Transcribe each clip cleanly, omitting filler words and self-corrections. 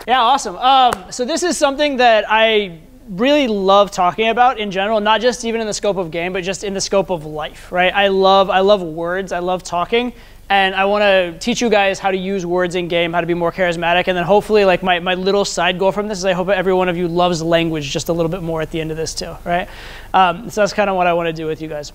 Yeah, awesome. So this is something that I really love talking about in general, not just even in the scope of game, but just in the scope of life, right? I love words, I love talking, and I want to teach you guys how to use words in game, how to be more charismatic, and then hopefully like my little side goal from this is I hope every one of you loves language just a little bit more at the end of this too, right? So that's kind of what I want to do with you guys.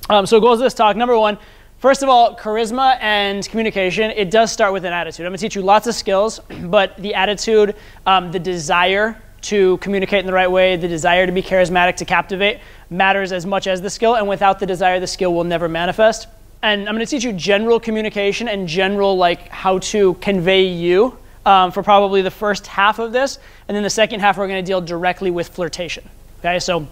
So goals of this talk, number one, first of all, charisma and communication, it does start with an attitude. I'm going to teach you lots of skills, but the attitude, the desire to communicate in the right way, the desire to be charismatic, to captivate, matters as much as the skill, and without the desire, the skill will never manifest. And I'm going to teach you general communication and general like how to convey you for probably the first half of this, and then the second half we're going to deal directly with flirtation. Okay, so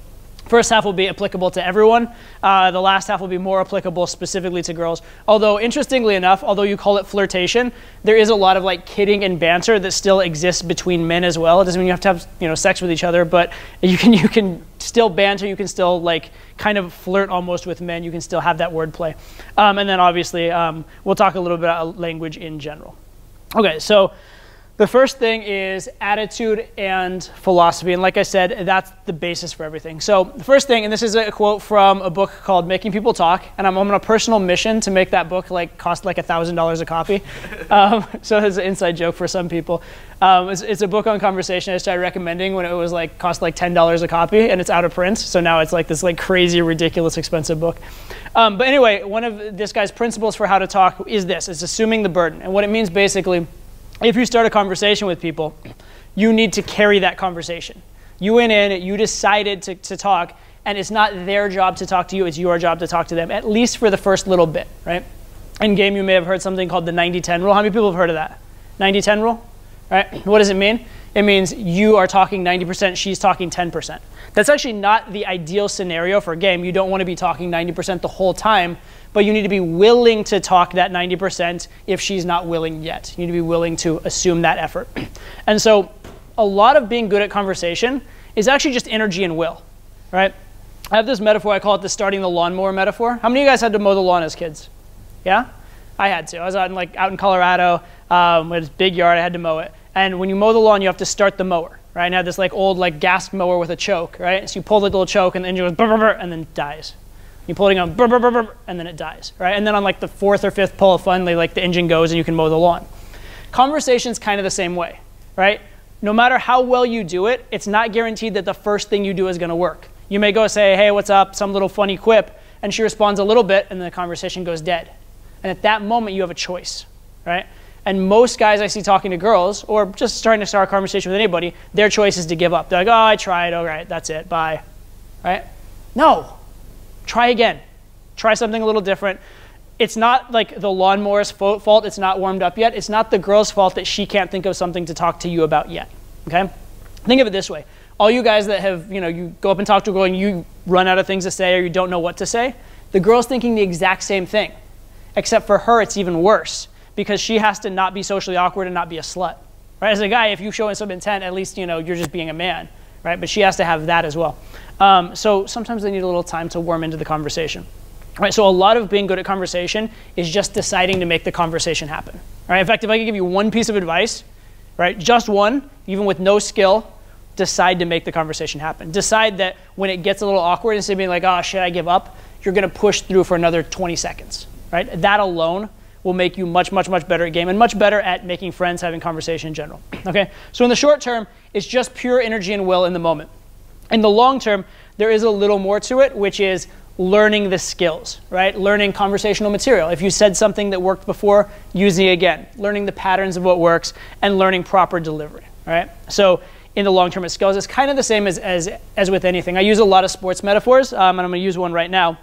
first half will be applicable to everyone. The last half will be more applicable specifically to girls. Although, interestingly enough, although you call it flirtation, there is a lot of like kidding and banter that still exists between men as well. It doesn't mean you have to have sex with each other, but you can still banter. You can still like kind of flirt almost with men. You can still have that wordplay. And then obviously we'll talk a little bit about language in general. Okay, so the first thing is attitude and philosophy. And like I said, that's the basis for everything. So the first thing, and this is a quote from a book called Making People Talk, and I'm on a personal mission to make that book like cost like $1,000 a copy. So it's an inside joke for some people. It's a book on conversation I started recommending when it was like cost like $10 a copy, and it's out of print. So now it's like this like crazy, ridiculous, expensive book. But anyway, one of this guy's principles for how to talk is this. It's assuming the burden. And what it means basically, if you start a conversation with people, you need to carry that conversation. You went in, you decided to talk, and it's not their job to talk to you, it's your job to talk to them, at least for the first little bit, right? In game, you may have heard something called the 90-10 rule. How many people have heard of that? 90-10 rule, right? What does it mean? It means you are talking 90%, she's talking 10%. That's actually not the ideal scenario for a game. You don't want to be talking 90% the whole time, but you need to be willing to talk that 90% if she's not willing yet. You need to be willing to assume that effort. And so a lot of being good at conversation is actually just energy and will, right? I have this metaphor, I call it the starting the lawnmower metaphor. How many of you guys had to mow the lawn as kids? Yeah? I had to. I was out in Colorado with this big yard, I had to mow it. And when you mow the lawn, you have to start the mower, right? And I had this like old like gas mower with a choke, right? So you pull the little choke and the engine goes brr, brr, brr, and then dies. You pull it on brr, brr, brr, brr, and then it dies, right? And then on like the fourth or fifth pull, finally like the engine goes and you can mow the lawn. Conversation's kind of the same way, right? No matter how well you do it, it's not guaranteed that the first thing you do is going to work. You may go say, hey, what's up? Some little funny quip, and she responds a little bit, and then the conversation goes dead. And at that moment, you have a choice, right? And most guys I see talking to girls, or just starting to start a conversation with anybody, their choice is to give up. They're like, oh, I tried, all right, that's it, bye, right? No, try again. Try something a little different. It's not like the lawnmower's fault it's not warmed up yet. It's not the girl's fault that she can't think of something to talk to you about yet, okay? Think of it this way. All you guys that have, you go up and talk to a girl and you run out of things to say or you don't know what to say, the girl's thinking the exact same thing, except for her it's even worse because she has to not be socially awkward and not be a slut, right? As a guy, if you show some intent, at least, you're just being a man, right? But she has to have that as well. So sometimes they need a little time to warm into the conversation. Right, so a lot of being good at conversation is just deciding to make the conversation happen. Right? In fact, if I could give you one piece of advice, right, just one, even with no skill, decide to make the conversation happen. Decide that when it gets a little awkward, instead of being like, oh, should I give up? You're going to push through for another 20 seconds. Right? That alone will make you much, much, much better at game and much better at making friends, having conversation in general. Okay? So in the short term, it's just pure energy and will in the moment. In the long term, there is a little more to it, which is learning the skills, right? Learning conversational material. If you said something that worked before, using it again. Learning the patterns of what works and learning proper delivery, right? So in the long term, it skills. It's kind of the same as with anything. I use a lot of sports metaphors, and I'm going to use one right now,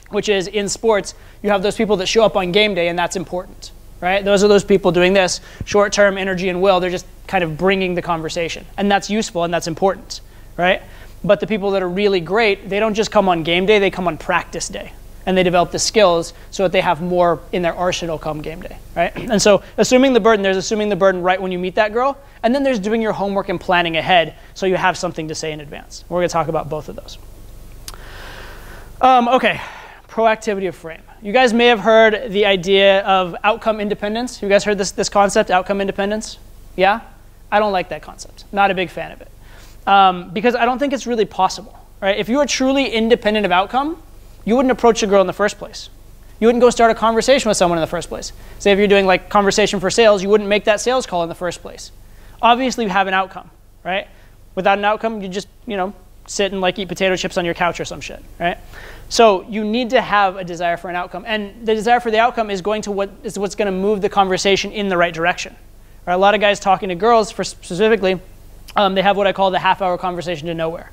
which is in sports, you have those people that show up on game day, and that's important, right? Those are those people doing this, short-term energy and will. They're just kind of bringing the conversation, and that's useful and that's important, right? But the people that are really great, they don't just come on game day, they come on practice day. And they develop the skills so that they have more in their arsenal come game day, right? And so assuming the burden, there's assuming the burden right when you meet that girl, and then there's doing your homework and planning ahead so you have something to say in advance. We're gonna talk about both of those. Okay, proactivity of frame. You guys may have heard the idea of outcome independence. You guys heard this concept, outcome independence? Yeah? I don't like that concept. Not a big fan of it. Because I don't think it's really possible. Right? If you are truly independent of outcome, you wouldn't approach a girl in the first place. You wouldn't go start a conversation with someone in the first place. Say if you're doing like conversation for sales, you wouldn't make that sales call in the first place. Obviously, you have an outcome, right? Without an outcome, you just, sit and like eat potato chips on your couch or some shit, right? So you need to have a desire for an outcome, and the desire for the outcome is what's going to move the conversation in the right direction. Right? A lot of guys talking to girls, specifically, they have what I call the half-hour conversation to nowhere,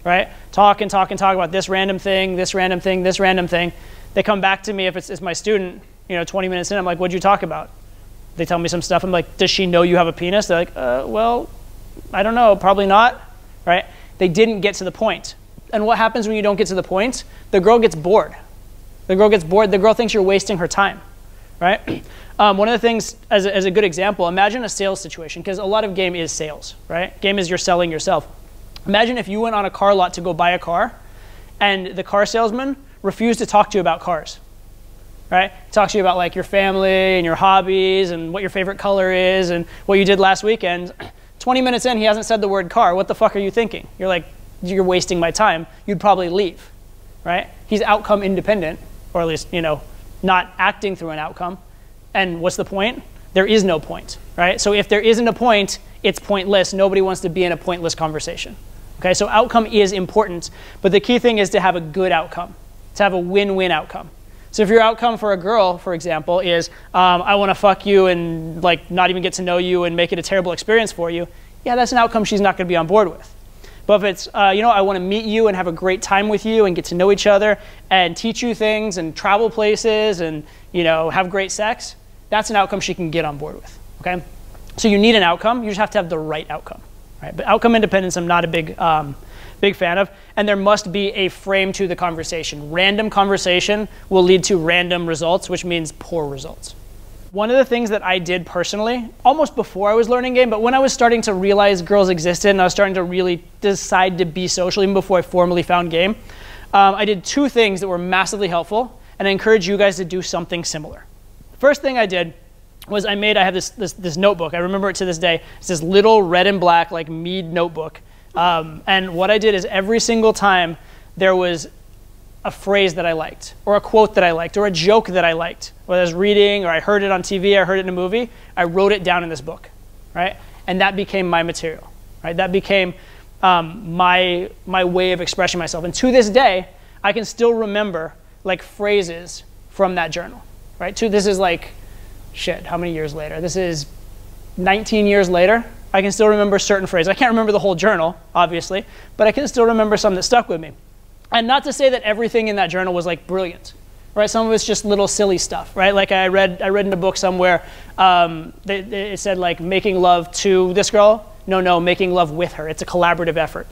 right? Talk and talk and talk about this random thing, this random thing, this random thing. They come back to me if it's my student, 20 minutes in. I'm like, what'd you talk about? They tell me some stuff. I'm like, does she know you have a penis? They're like, well, I don't know, probably not, right? They didn't get to the point. And what happens when you don't get to the point? The girl gets bored. The girl gets bored. The girl thinks you're wasting her time, right? One of the things, as a good example, imagine a sales situation, because a lot of game is sales, right? Game is you're selling yourself. Imagine if you went on a car lot to go buy a car, and the car salesman refused to talk to you about cars, right? He talks to you about like your family and your hobbies and what your favorite color is and what you did last weekend. 20 minutes in, he hasn't said the word car. What the fuck are you thinking? You're like, you're wasting my time. You'd probably leave, right? He's outcome independent, or at least, not acting through an outcome. And what's the point? There is no point, right? So if there isn't a point, it's pointless. Nobody wants to be in a pointless conversation. Okay, so outcome is important, but the key thing is to have a good outcome, to have a win-win outcome. So if your outcome for a girl, for example, is I want to fuck you and like not even get to know you and make it a terrible experience for you, yeah, that's an outcome she's not going to be on board with. But if it's, I want to meet you and have a great time with you and get to know each other and teach you things and travel places and, have great sex, that's an outcome she can get on board with, okay? So you need an outcome. You just have to have the right outcome, right? But outcome independence, I'm not a big fan of. And there must be a frame to the conversation. Random conversation will lead to random results, which means poor results. One of the things that I did personally, almost before I was learning game, but when I was starting to realize girls existed and I was starting to really decide to be social, even before I formally found game, I did two things that were massively helpful, and I encourage you guys to do something similar. First thing I did was I have this notebook. I remember it to this day. It's this little red and black like Mead notebook. And what I did is every single time there was a phrase that I liked, or a quote that I liked, or a joke that I liked, whether I was reading or I heard it on TV, I heard it in a movie, I wrote it down in this book, right? And that became my material, right? That became my way of expressing myself. And to this day, I can still remember like phrases from that journal, right? This is like, shit, how many years later? This is 19 years later. I can still remember certain phrases. I can't remember the whole journal, obviously, but I can still remember some that stuck with me. And not to say that everything in that journal was like brilliant, right? Some of it's just little silly stuff, right? Like I read in a book somewhere, it said like making love to this girl. No, making love with her. It's a collaborative effort,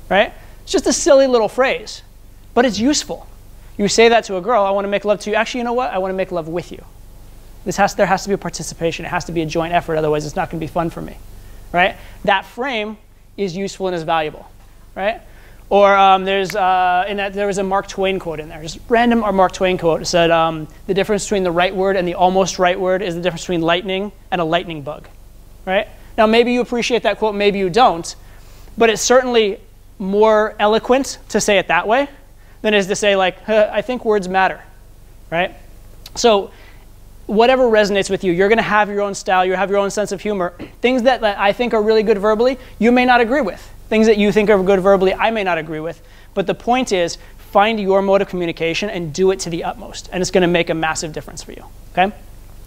right? It's just a silly little phrase, but it's useful. You say that to a girl, I want to make love to you. Actually, you know what? I want to make love with you. There has to be a participation. It has to be a joint effort. Otherwise, it's not going to be fun for me, right? That frame is useful and is valuable, right? Or there was a Mark Twain quote in there, just random Mark Twain quote. It said, the difference between the right word and the almost right word is the difference between lightning and a lightning bug, right? Now, maybe you appreciate that quote, maybe you don't, but it's certainly more eloquent to say it that way than it is to say like, I think words matter, right? So whatever resonates with you, you're going to have your own style, you have your own sense of humor. Things that I think are really good verbally, you may not agree with. Things that you think are good verbally, I may not agree with. But the point is, find your mode of communication and do it to the utmost. And it's going to make a massive difference for you, okay?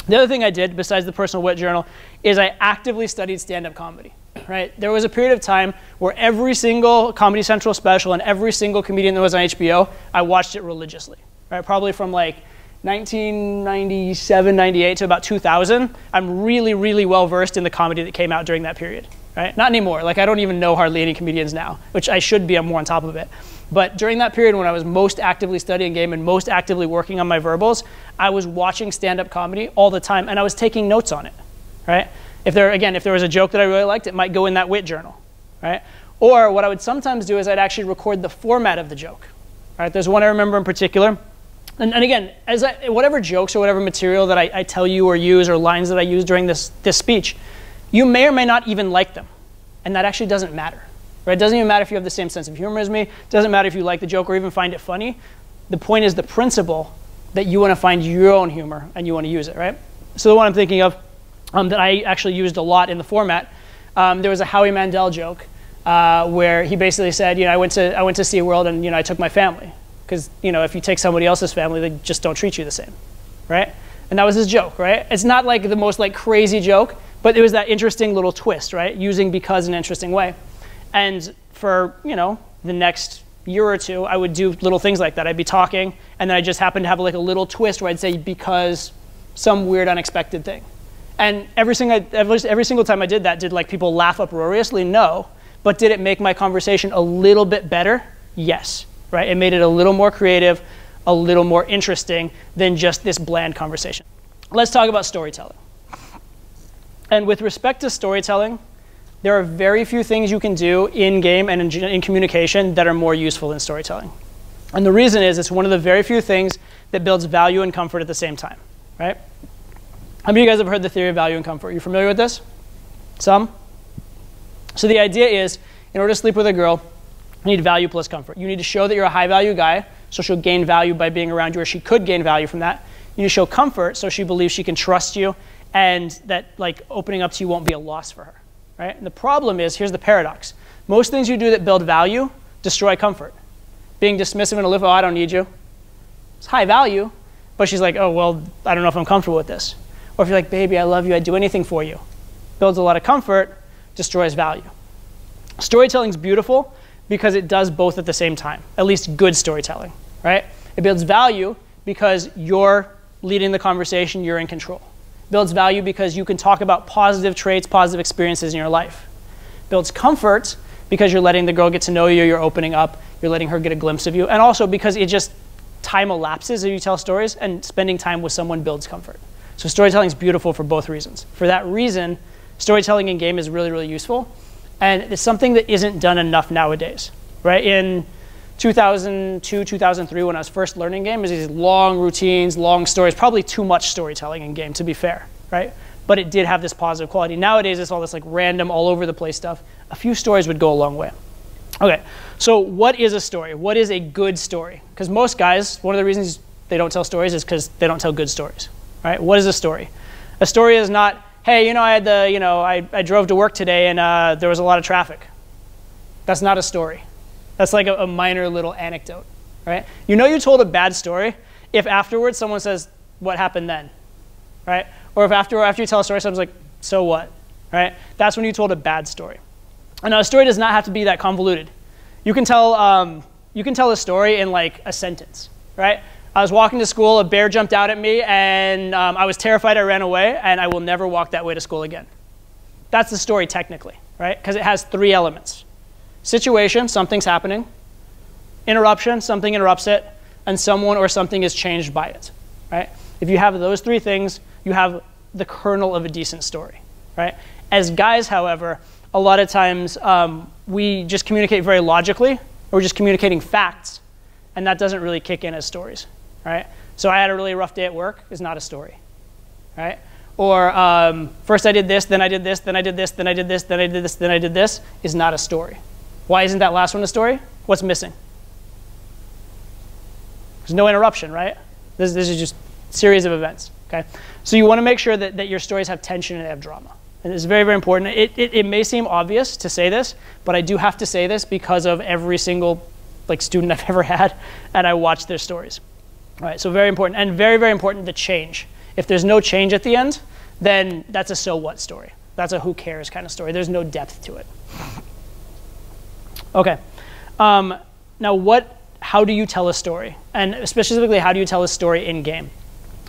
The other thing I did, besides the personal wit journal, is I actively studied stand-up comedy, right? There was a period of time where every single Comedy Central special and every single comedian that was on HBO, I watched it religiously, right? Probably from like 1997, 98 to about 2000, I'm really, really well versed in the comedy that came out during that period, right? Not anymore. Like I don't even know hardly any comedians now, which I should be. I'm more on top of it. But during that period when I was most actively studying game and most actively working on my verbals, I was watching stand-up comedy all the time, and I was taking notes on it, right? If there was a joke that I really liked, it might go in that wit journal, right? Or what I would sometimes do is I'd actually record the format of the joke, right? There's one I remember in particular. And again, whatever jokes or whatever material that I tell you or use or lines that I use during this speech, You may or may not even like them, and that actually doesn't matter. Right? It doesn't even matter if you have the same sense of humor as me. It doesn't matter if you like the joke or even find it funny. The point is the principle that you want to find your own humor and you want to use it, right? So the one I'm thinking of that I actually used a lot in the format, there was a Howie Mandel joke where he basically said, I went to SeaWorld and I took my family because if you take somebody else's family, they just don't treat you the same, right? And that was his joke, right? It's not like the most like crazy joke, but it was that interesting little twist, right? Using because in an interesting way. And for the next year or two, I would do little things like that. I'd be talking, and then I just happened to have like a little twist where I'd say because some weird unexpected thing. And every single time I did that, did like people laugh uproariously? No. But did it make my conversation a little bit better? Yes. Right? It made it a little more creative, a little more interesting than just this bland conversation. Let's talk about storytelling. And with respect to storytelling, there are very few things you can do in-game and in communication that are more useful than storytelling. And the reason is it's one of the very few things that builds value and comfort at the same time, right? How many of you guys have heard the theory of value and comfort? Are you familiar with this? Some? So the idea is, in order to sleep with a girl, you need value plus comfort. You need to show that you're a high-value guy, so she'll gain value by being around you, or she could gain value from that. You need to show comfort, so she believes she can trust you, and that like opening up to you won't be a loss for her. Right? And the problem is, here's the paradox. Most things you do that build value destroy comfort. Being dismissive and aloof, oh, I don't need you. It's high value, but she's like, oh, well, I don't know if I'm comfortable with this. Or if you're like, baby, I love you, I'd do anything for you. Builds a lot of comfort, destroys value. Storytelling's beautiful because it does both at the same time, at least good storytelling, right? It builds value because you're leading the conversation, you're in control. Builds value because you can talk about positive traits, positive experiences in your life. Builds comfort because you're letting the girl get to know you, you're opening up, you're letting her get a glimpse of you, and also because it just time elapses as you tell stories, and spending time with someone builds comfort. So storytelling is beautiful for both reasons. For that reason, storytelling in game is really, really useful, and it's something that isn't done enough nowadays, right? In 2002, 2003, when I was first learning game, is these long routines, long stories, probably too much storytelling in game, to be fair, right? But it did have this positive quality. Nowadays, it's all this like random, all over the place stuff. A few stories would go a long way. Okay, so what is a story? What is a good story? Because most guys, one of the reasons they don't tell stories is because they don't tell good stories, right? What is a story? A story is not, hey, I drove to work today and there was a lot of traffic. That's not a story. That's like a minor little anecdote, right? You told a bad story if afterwards someone says, what happened then, right? Or if after you tell a story, someone's like, so what, right? That's when you told a bad story. And now a story does not have to be that convoluted. You can tell a story in like a sentence, right? I was walking to school, a bear jumped out at me, and I was terrified, I ran away, and I will never walk that way to school again. That's the story technically, right? Because it has 3 elements. Situation, something's happening. Interruption, something interrupts it. And someone or something is changed by it, right? If you have those 3 things, you have the kernel of a decent story, right? As guys, however, a lot of times we just communicate very logically, or we're just communicating facts, and that doesn't really kick in as stories, right? So I had a really rough day at work is not a story, right? Or first I did this, then I did this, then I did this, then I did this, then I did this, then I did this is not a story. Why isn't that last one a story? What's missing? There's no interruption, right? This is just a series of events, okay? So you want to make sure that your stories have tension and they have drama. And it's very, very important. It may seem obvious to say this, but I do have to say this because of every single student I've ever had, and I watch their stories. All right, so very important, and very, very important, the change. If there's no change at the end, then that's a so what story. That's a who cares kind of story. There's no depth to it. Okay, now how do you tell a story? And specifically, how do you tell a story in game?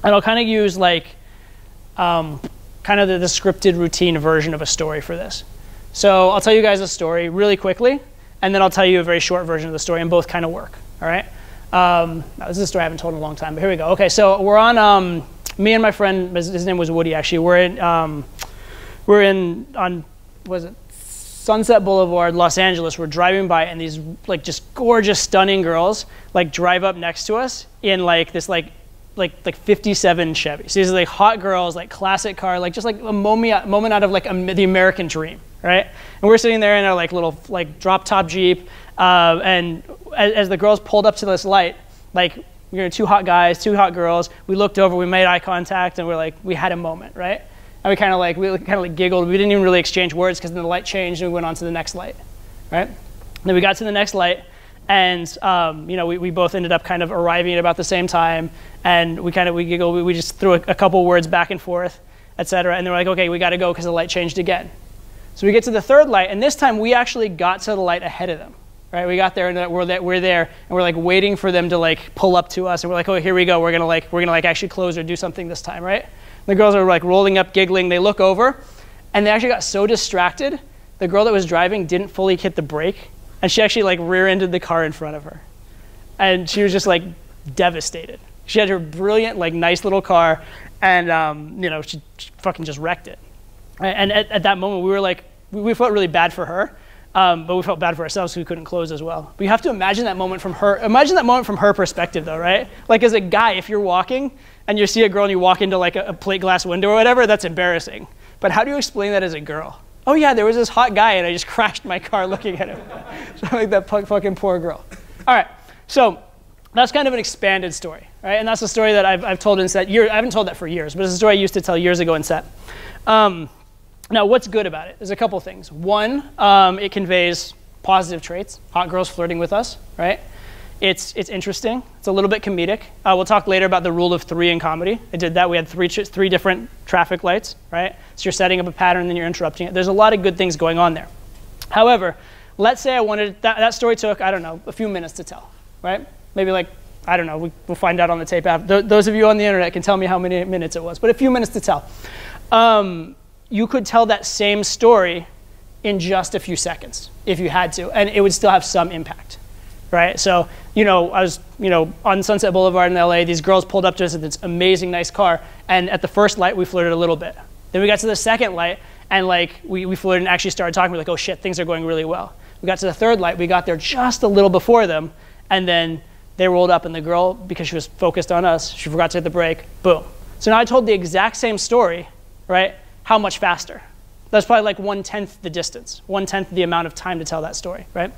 And I'll kind of use kind of the scripted routine version of a story for this. So I'll tell you guys a story really quickly, and then I'll tell you a very short version of the story, and both kind of work, all right? This is a story I haven't told in a long time, but here we go. Okay, so we're on, me and my friend, his name was Woody actually, we're on Sunset Boulevard, Los Angeles. We're driving by, and these just gorgeous, stunning girls drive up next to us in this like 57 Chevy. So these are like hot girls, like classic car, like just like a moment out of like the American dream, right? And we're sitting there in our like little like drop top Jeep, and as the girls pulled up to this light, like we were two hot guys, two hot girls. We looked over, we made eye contact, and we had a moment, right? And we kind of like giggled. We didn't even really exchange words because then the light changed and we went on to the next light, right? And then we got to the next light, and we both ended up kind of arriving at about the same time, and we giggled. We just threw a couple words back and forth, etc. And then we're like, okay, we got to go because the light changed again. So we get to the third light, and this time we actually got to the light ahead of them. Right, we got there and we're there and we're like waiting for them to like pull up to us, and we're like, oh, here we go. We're gonna actually close or do something this time, right? And the girls are like rolling up, giggling. They look over, and they actually got so distracted. The girl that was driving didn't fully hit the brake, and she actually like rear-ended the car in front of her, and she was just like devastated. She had her brilliant, like nice little car, and she fucking just wrecked it. Right? And at that moment, we were like, we felt really bad for her. But we felt bad for ourselves because we couldn't close as well. But you have to imagine that moment from her perspective though, right? Like as a guy, if you're walking and you see a girl and you walk into like a plate glass window or whatever, that's embarrassing. But how do you explain that as a girl? Oh yeah, there was this hot guy and I just crashed my car looking at him. So like that fucking poor girl. All right, so that's kind of an expanded story, right? And that's a story that I've told in set. I haven't told that for years, but it's a story I used to tell years ago in set. Now, what's good about it? There's a couple things. One, it conveys positive traits. Hot girls flirting with us, right? It's interesting. It's a little bit comedic. We'll talk later about the rule of 3 in comedy. I did that. We had three different traffic lights, right? So you're setting up a pattern, then you're interrupting it. There's a lot of good things going on there. However, let's say I wanted that story took, I don't know, a few minutes to tell, right? Maybe like, I don't know, we'll find out on the tape after. Those of you on the internet can tell me how many minutes it was, but a few minutes to tell. You could tell that same story in just a few seconds if you had to, and it would still have some impact, right? So, I was, on Sunset Boulevard in LA, these girls pulled up to us in this amazing, nice car, and at the first light, we flirted a little bit. Then we got to the second light, and like, we flirted and actually started talking. We're like, oh shit, things are going really well. We got to the third light, we got there just a little before them, and then they rolled up, and the girl, because she was focused on us, she forgot to hit the brake, boom. So now I told the exact same story, right? How much faster? That's probably like 1/10 the distance, 1/10 the amount of time to tell that story, right?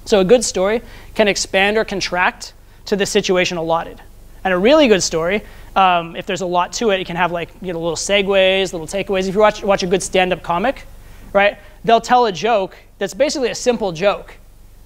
So a good story can expand or contract to the situation allotted. And a really good story, if there's a lot to it, it can have like little segues, little takeaways. If you watch a good stand-up comic, right, they'll tell a joke that's basically a simple joke,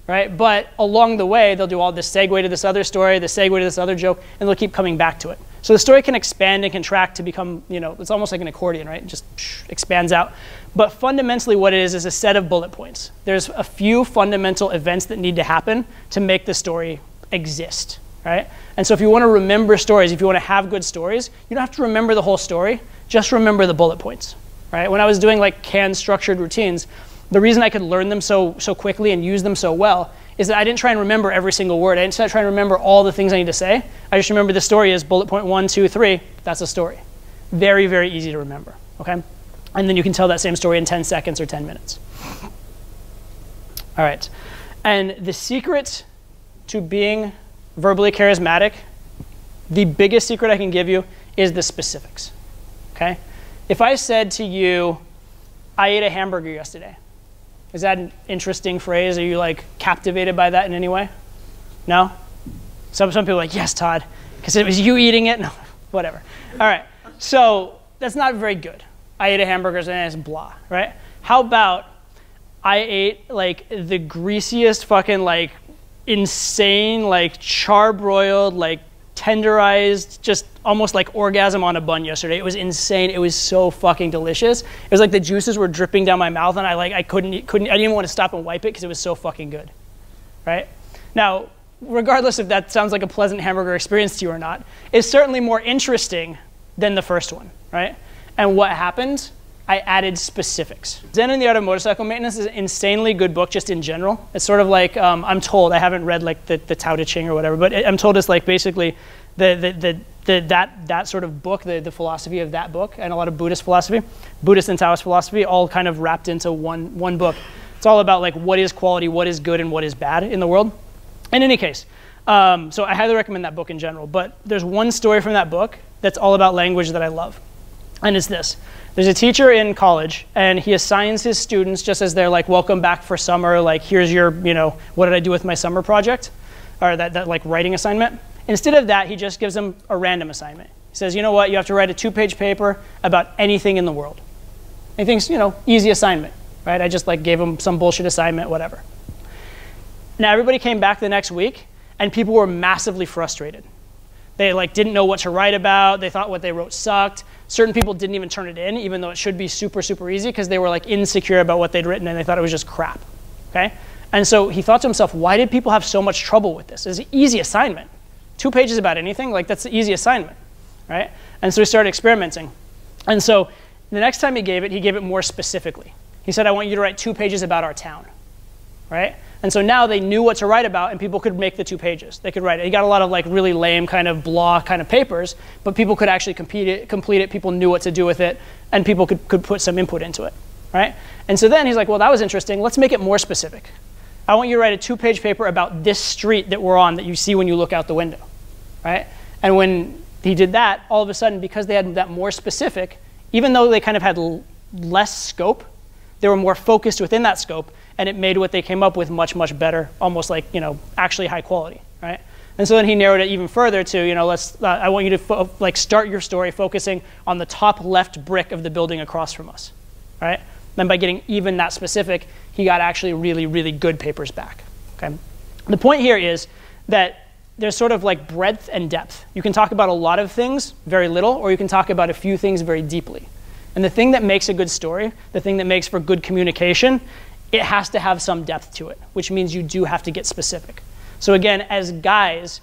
right? But along the way, they'll do all this segue to this other story, the segue to this other joke, and they'll keep coming back to it. So the story can expand and contract to become, it's almost like an accordion, right? It just expands out. But fundamentally what it is a set of bullet points. There's a few fundamental events that need to happen to make the story exist, right? And so if you want to remember stories, if you want to have good stories, you don't have to remember the whole story, just remember the bullet points, right? When I was doing like canned structured routines, the reason I could learn them so quickly and use them so well is that I didn't try and remember every single word. I didn't try and remember all the things I need to say. I just remember the story is bullet point 1, 2, 3. That's a story. Very, very easy to remember, okay? And then you can tell that same story in 10 seconds or 10 minutes. All right. And the secret to being verbally charismatic, the biggest secret I can give you is the specifics, okay? If I said to you, I ate a hamburger yesterday, is that an interesting phrase? Are you like captivated by that in any way? No? Some people are like, yes, Todd, because it was you eating it. No, whatever. All right, so that's not very good. I ate a hamburger and it's blah, right? How about I ate like the greasiest fucking like insane like charbroiled like tenderized, just almost like orgasm on a bun yesterday. It was insane. It was so fucking delicious. It was like the juices were dripping down my mouth, and I didn't even want to stop and wipe it because it was so fucking good, right? Now, regardless if that sounds like a pleasant hamburger experience to you or not, it's certainly more interesting than the first one, right? And what happened? I added specifics. Zen and the Art of Motorcycle Maintenance is an insanely good book just in general. It's sort of like, I'm told, I haven't read like the Tao Te Ching or whatever, but I'm told it's like basically that sort of book, the philosophy of that book, and a lot of Buddhist philosophy, Buddhist and Taoist philosophy, all kind of wrapped into one book. It's all about like what is quality, what is good, and what is bad in the world. In any case, So I highly recommend that book in general. But there's one story from that book that's all about language that I love. And it's this. There's a teacher in college, and he assigns his students just as they're like, welcome back for summer, like here's your, what did I do with my summer project? Or that like writing assignment. Instead of that, he just gives them a random assignment. He says, you know what, you have to write a 2-page paper about anything in the world. Anything's, easy assignment, right? I just like gave them some bullshit assignment, whatever. Now everybody came back the next week, and people were massively frustrated. They like didn't know what to write about. They thought what they wrote sucked. Certain people didn't even turn it in, even though it should be super, super easy, because they were like insecure about what they'd written and they thought it was just crap, okay? And so he thought to himself, why did people have so much trouble with this? It's an easy assignment. 2 pages about anything, like that's the easy assignment, right? And so he started experimenting. And so the next time he gave it more specifically. He said, I want you to write 2 pages about our town, right? And so now they knew what to write about, and people could make the 2 pages. They could write it. He got a lot of like really lame kind of blah kind of papers, but people could actually complete it. People knew what to do with it, and people could put some input into it, right? And so then he's like, well, that was interesting. Let's make it more specific. I want you to write a 2-page paper about this street that we're on that you see when you look out the window, right? And when he did that, all of a sudden, because they had that more specific, even though they kind of had less scope, they were more focused within that scope, and it made what they came up with much, much better, almost like, actually high quality, right? And so then he narrowed it even further to, I want you to start your story focusing on the top left brick of the building across from us, right? Then by getting even that specific, he got actually really, really good papers back, okay? The point here is that there's sort of like breadth and depth. You can talk about a lot of things very little, or you can talk about a few things very deeply. And the thing that makes a good story, the thing that makes for good communication, it has to have some depth to it, which means you do have to get specific. So again, as guys,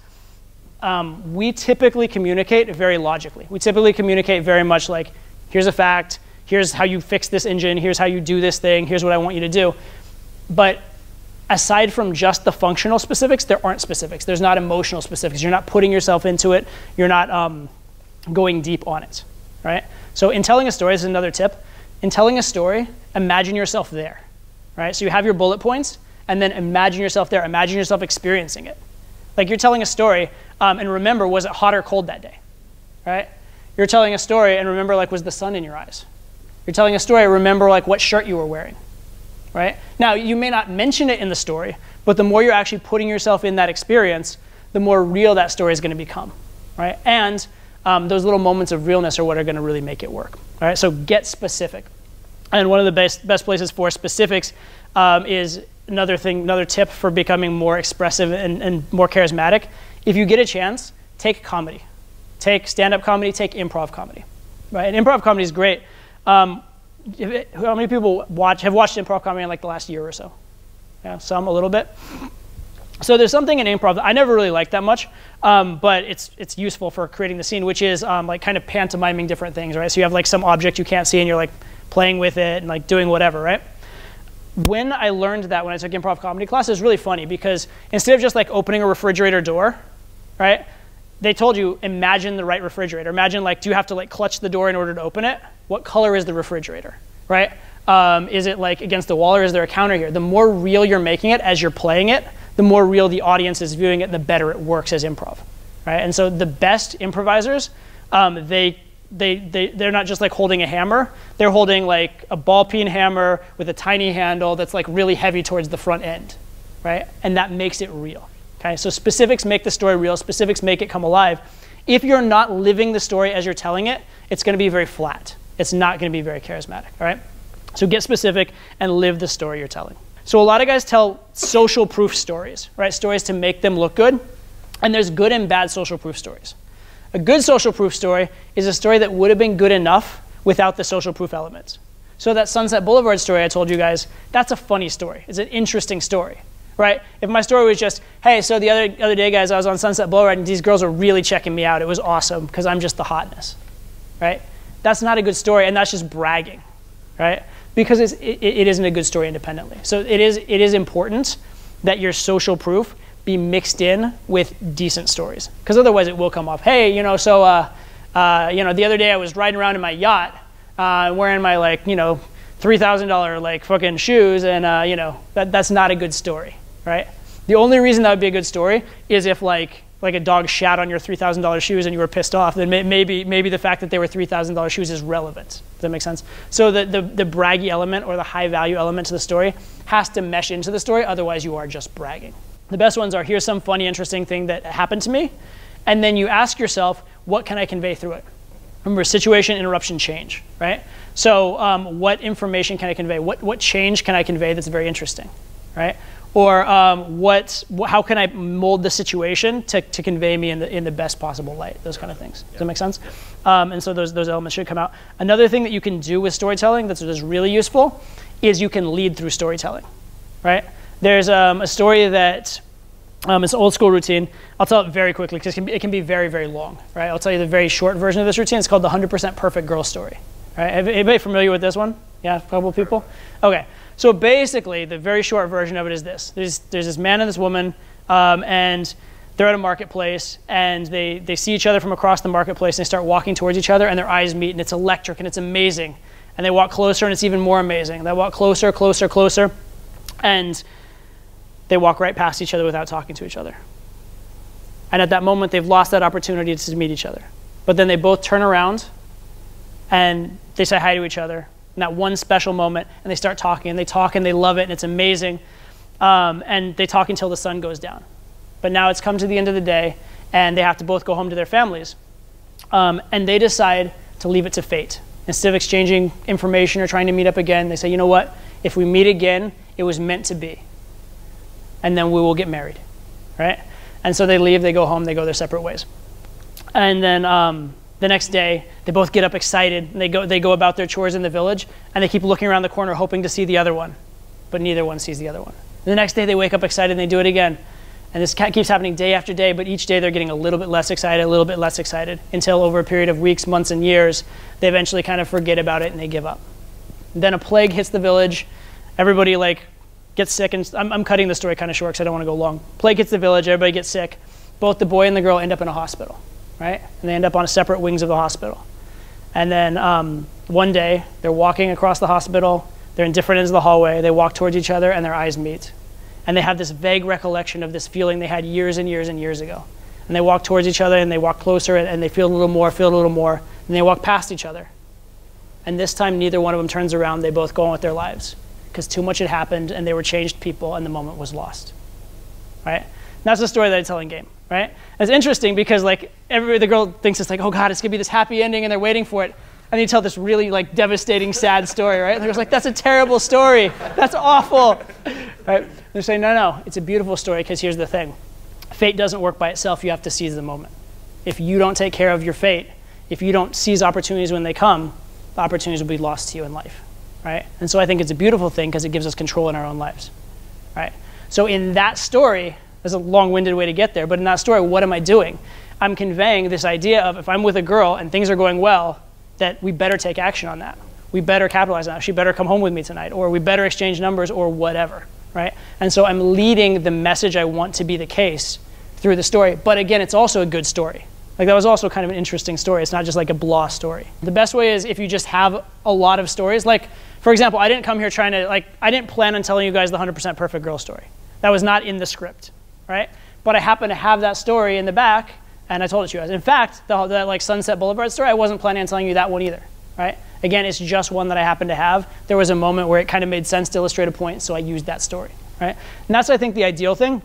we typically communicate very logically. We typically communicate very much like, here's a fact, here's how you fix this engine, here's how you do this thing, here's what I want you to do. But aside from just the functional specifics, there aren't specifics. There's not emotional specifics. You're not putting yourself into it. You're not going deep on it, right? So in telling a story, this is another tip. In telling a story, imagine yourself there, right? So you have your bullet points, and then imagine yourself there. Imagine yourself experiencing it. Like you're telling a story, and remember, was it hot or cold that day, right? You're telling a story, and remember, like, was the sun in your eyes? You're telling a story, remember, like, what shirt you were wearing, right? Now, you may not mention it in the story, but the more you're actually putting yourself in that experience, the more real that story is going to become, right? And those little moments of realness are what are going to really make it work. All right, so get specific. And one of the best places for specifics is another tip for becoming more expressive and more charismatic. If you get a chance, take comedy. Take stand-up comedy, take improv comedy. Right? And improv comedy is great. How many people have watched improv comedy in like the last year or so? Yeah, some, a little bit. So there's something in improv that I never really liked that much, but it's useful for creating the scene, which is like kind of pantomiming different things, right? So you have like some object you can't see, and you're like playing with it and like doing whatever, right? When I learned that when I took improv comedy class, it was really funny because instead of just like opening a refrigerator door, right? They told you, imagine the right refrigerator. Imagine like, do you have to like clutch the door in order to open it? What color is the refrigerator, right? Is it like against the wall, or is there a counter here? The more real you're making it as you're playing it, the more real the audience is viewing it, the better it works as improv, right? And so the best improvisers, they're not just like holding a hammer. They're holding like a ball peen hammer with a tiny handle that's like really heavy towards the front end, right? And that makes it real, okay? So specifics make the story real. Specifics make it come alive. If you're not living the story as you're telling it, it's going to be very flat. It's not going to be very charismatic, all right? So get specific and live the story you're telling. So a lot of guys tell social proof stories, right? Stories to make them look good. And there's good and bad social proof stories. A good social proof story is a story that would have been good enough without the social proof elements. So that Sunset Boulevard story I told you guys, that's a funny story. It's an interesting story, right? If my story was just, hey, so the other day, guys, I was on Sunset Boulevard and these girls were really checking me out. It was awesome because I'm just the hotness, right? That's not a good story, and that's just bragging, right? Because it isn't a good story independently. So it is important that your social proof be mixed in with decent stories, because otherwise it will come off. Hey, the other day I was riding around in my yacht, wearing my like $3,000 like fucking shoes, and that's not a good story, right? The only reason that would be a good story is if like a dog shat on your $3,000 shoes and you were pissed off, then maybe the fact that they were $3,000 shoes is relevant. Does that make sense? So the braggy element or the high value element to the story has to mesh into the story, otherwise you are just bragging. The best ones are, here's some funny, interesting thing that happened to me, and then you ask yourself, what can I convey through it? Remember, situation, interruption, change, right? So what information can I convey? What change can I convey that's very interesting, right? Or how can I mold the situation to convey me in the best possible light? Those kind of things. Does that make sense? And so those elements should come out. Another thing that you can do with storytelling that's really useful is you can lead through storytelling, right? There's a story that it's an old school routine. I'll tell it very quickly because it can be very, very long, right? I'll tell you the very short version of this routine. It's called the 100% Perfect Girl Story. Right? Anybody familiar with this one? Yeah, a couple people? Okay. So basically, the very short version of it is this. There's this man and this woman, and they're at a marketplace, and they see each other from across the marketplace, and they start walking towards each other, and their eyes meet, and it's electric, and it's amazing. And they walk closer, and it's even more amazing. They walk closer, closer, closer, and they walk right past each other without talking to each other. And at that moment, they've lost that opportunity to meet each other. But then they both turn around, and they say hi to each other in that one special moment, and they start talking, and they talk, and they love it, and it's amazing. And they talk until the sun goes down. But now it's come to the end of the day, and they have to both go home to their families. And they decide to leave it to fate. Instead of exchanging information or trying to meet up again, they say, you know what? If we meet again, it was meant to be. And then we will get married, right? And so they leave, they go home, they go their separate ways. And then the next day, they both get up excited, and they go about their chores in the village, and they keep looking around the corner hoping to see the other one, but neither one sees the other one. And the next day, they wake up excited, and they do it again. And this keeps happening day after day, but each day they're getting a little bit less excited, a little bit less excited, until over a period of weeks, months, and years, they eventually kind of forget about it, and they give up. And then a plague hits the village. Everybody gets sick, and I'm cutting the story kind of short because I don't want to go long. Plague hits the village, everybody gets sick. Both the boy and the girl end up in a hospital, right? And they end up on separate wings of the hospital. And then one day, they're walking across the hospital, they're in different ends of the hallway, they walk towards each other, and their eyes meet. And they have this vague recollection of this feeling they had years and years and years ago. And they walk towards each other, and they walk closer, and they feel a little more, and they walk past each other. And this time, neither one of them turns around, they both go on with their lives, because too much had happened, and they were changed people, and the moment was lost, right? And that's the story that I tell in game, right? It's interesting because the girl thinks it's like, oh God, it's gonna be this happy ending, and they're waiting for it. And you tell this really devastating, sad story, right? And they're like, that's a terrible story. That's awful, right? They're saying, no, it's a beautiful story because here's the thing. Fate doesn't work by itself. You have to seize the moment. If you don't take care of your fate, if you don't seize opportunities when they come, the opportunities will be lost to you in life, right? And so I think it's a beautiful thing because it gives us control in our own lives, right? So in that story, there's a long-winded way to get there, but in that story, what am I doing? I'm conveying this idea of if I'm with a girl and things are going well, that we better take action on that. We better capitalize on that. She better come home with me tonight, or we better exchange numbers, or whatever, right? And so I'm leading the message I want to be the case through the story. But again, it's also a good story. That was also kind of an interesting story. It's not just like a blah story. The best way is if you just have a lot of stories. For example, I didn't come here trying to, I didn't plan on telling you guys the 100% Perfect Girl story. That was not in the script, right? But I happen to have that story in the back, and I told it to you guys. In fact, that Sunset Boulevard story, I wasn't planning on telling you that one either, right? Again, it's just one that I happened to have. There was a moment where it kind of made sense to illustrate a point, so I used that story, right? And that's, I think, the ideal thing.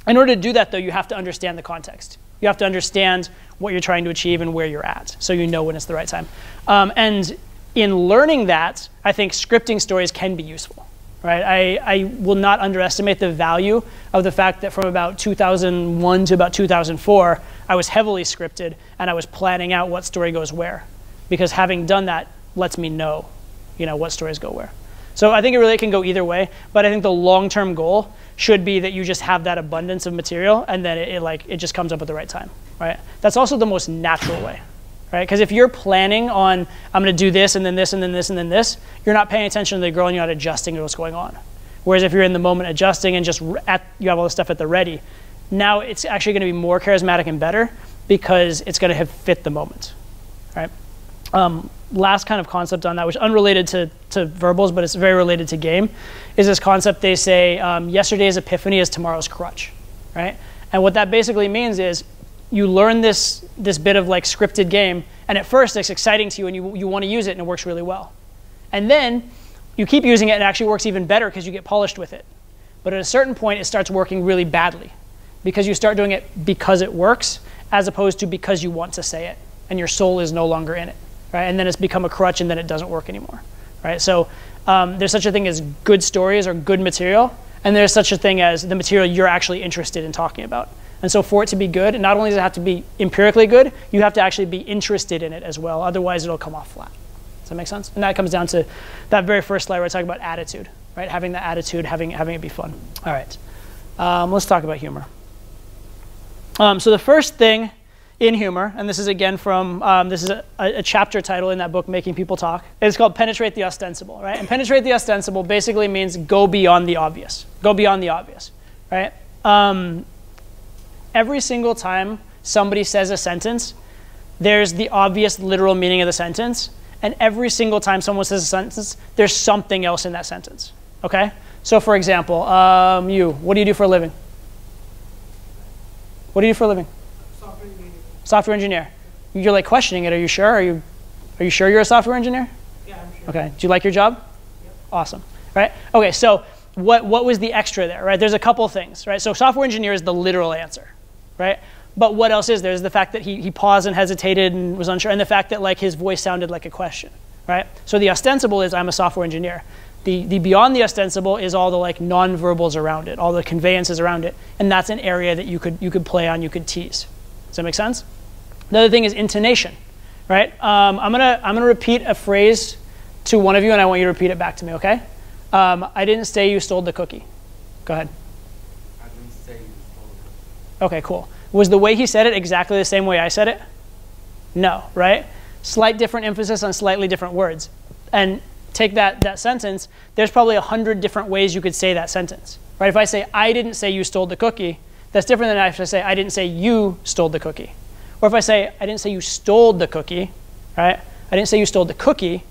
In order to do that, though, you have to understand the context. You have to understand what you're trying to achieve and where you're at, so you know when it's the right time. And in learning that, I think scripting stories can be useful, right? I will not underestimate the value of the fact that from about 2001 to about 2004, I was heavily scripted, and I was planning out what story goes where. Because having done that lets me know, what stories go where. So I think it really can go either way, but I think the long-term goal should be that you just have that abundance of material, and then it just comes up at the right time, right? That's also the most natural way, right? Because if you're planning on, I'm going to do this, and then this, and then this, and then this, you're not paying attention to the girl, and you're not adjusting to what's going on. Whereas if you're in the moment adjusting and you have all the stuff at the ready, now it's actually going to be more charismatic and better because it's going to have fit the moment, right? last kind of concept on that, which is unrelated to verbals, but it's very related to game, is this concept they say, yesterday's epiphany is tomorrow's crutch, right? And what that basically means is you learn this bit of like scripted game, and at first it's exciting to you, and you want to use it, and it works really well. And then you keep using it, and it actually works even better because you get polished with it. But at a certain point, it starts working really badly because you start doing it because it works, as opposed to because you want to say it, and your soul is no longer in it, right? And then it's become a crutch, and then it doesn't work anymore, right? So there's such a thing as good stories or good material, and there's such a thing as the material you're actually interested in talking about. And so for it to be good, not only does it have to be empirically good, you have to actually be interested in it as well. Otherwise, it'll come off flat. Does that make sense? And that comes down to that very first slide where I talk about attitude, right? Having the attitude, having it be fun. All right, let's talk about humor. So the first thing in humor, and this is again from, this is a chapter title in that book, Making People Talk. It's called Penetrate the Ostensible, right? And penetrate the ostensible basically means go beyond the obvious. Go beyond the obvious, right? Every single time somebody says a sentence, there's the obvious literal meaning of the sentence. And every single time someone says a sentence, there's something else in that sentence, okay? So for example, what do you do for a living? What do you do for a living? Software engineer. Software engineer. You're like questioning it. Are you sure? Are you sure you're a software engineer? Yeah, I'm sure. Okay. Do you like your job? Yep. Awesome. Right? Okay, so what was the extra there, right? There's a couple things, right? So software engineer is the literal answer, right? But what else is there? There's the fact that he paused and hesitated and was unsure, and the fact that like his voice sounded like a question, right? So the ostensible is I'm a software engineer. The beyond the ostensible is all the like non-verbals around it, all the conveyances around it, and that's an area that you could play on, you could tease. Does that make sense? The other thing is intonation, right? I'm gonna repeat a phrase to one of you, and I want you to repeat it back to me, okay? I didn't say you stole the cookie. Go ahead. I didn't say you stole the cookie. Okay, cool. Was the way he said it exactly the same way I said it? No, right? Slight different emphasis on slightly different words. And take that sentence, there's probably 100 different ways you could say that sentence, right? If I say, I didn't say you stole the cookie, that's different than if I say, I didn't say you stole the cookie. Or if I say, I didn't say you stole the cookie, right? I didn't say you stole the cookie.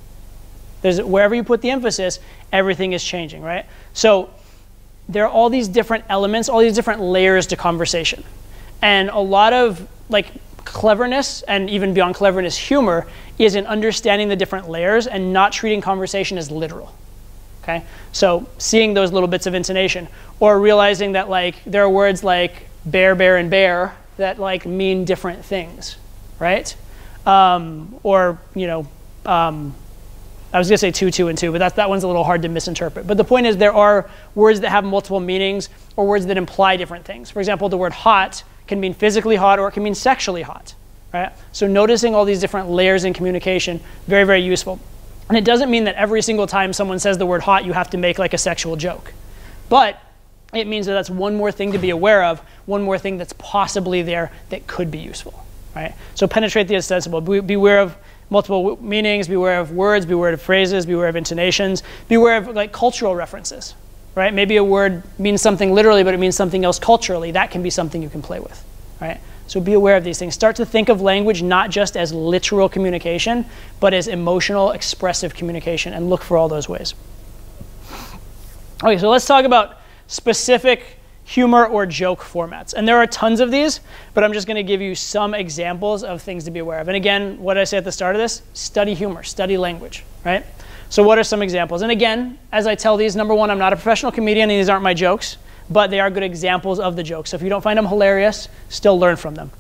Wherever you put the emphasis, everything is changing, right? So there are all these different elements, all these different layers to conversation. And a lot of like cleverness, and even beyond cleverness, humor, is in understanding the different layers and not treating conversation as literal. Okay? So seeing those little bits of intonation, or realizing that like there are words like bear, bear, and bear that like mean different things, right? Or I was gonna say two and two, but that one's a little hard to misinterpret. But the point is there are words that have multiple meanings or words that imply different things. For example, the word hot can mean physically hot or it can mean sexually hot, right? So noticing all these different layers in communication, very, very useful. And it doesn't mean that every single time someone says the word hot, you have to make like a sexual joke. But it means that that's one more thing to be aware of, one more thing that's possibly there that could be useful, right? So penetrate the ostensible. Beware of multiple meanings, beware of words, beware of phrases, beware of intonations, beware of like cultural references, right? Maybe a word means something literally, but it means something else culturally. That can be something you can play with, right? So be aware of these things. Start to think of language not just as literal communication, but as emotional, expressive communication, and look for all those ways. Okay, so let's talk about specific humor or joke formats. And there are tons of these, but I'm just going to give you some examples of things to be aware of. And again, what did I say at the start of this? Study humor, study language, right? So what are some examples? And again, as I tell these, number one, I'm not a professional comedian, and these aren't my jokes, but they are good examples of the jokes. So if you don't find them hilarious, still learn from them.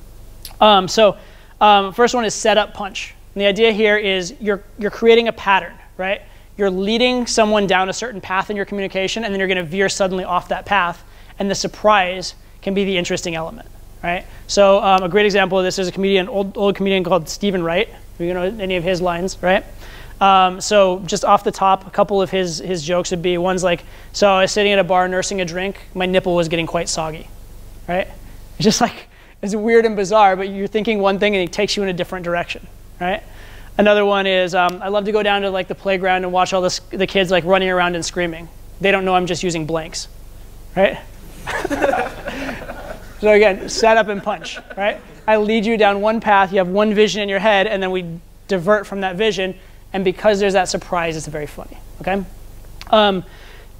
First one is set up punch. And the idea here is you're creating a pattern, right? You're leading someone down a certain path in your communication, and then you're going to veer suddenly off that path. And the surprise can be the interesting element, right? So a great example of this is a comedian, old comedian called Stephen Wright. You know any of his lines, right? So just off the top, a couple of his jokes would be, one's like, so I was sitting at a bar nursing a drink, my nipple was getting quite soggy, right? It's just like, it's weird and bizarre, but you're thinking one thing and it takes you in a different direction, right? Another one is, I love to go down to like the playground and watch all the kids like running around and screaming. They don't know I'm just using blanks, right? So again, set up and punch, right? I lead you down one path, you have one vision in your head, and then we divert from that vision, And because there's that surprise, it's very funny, okay?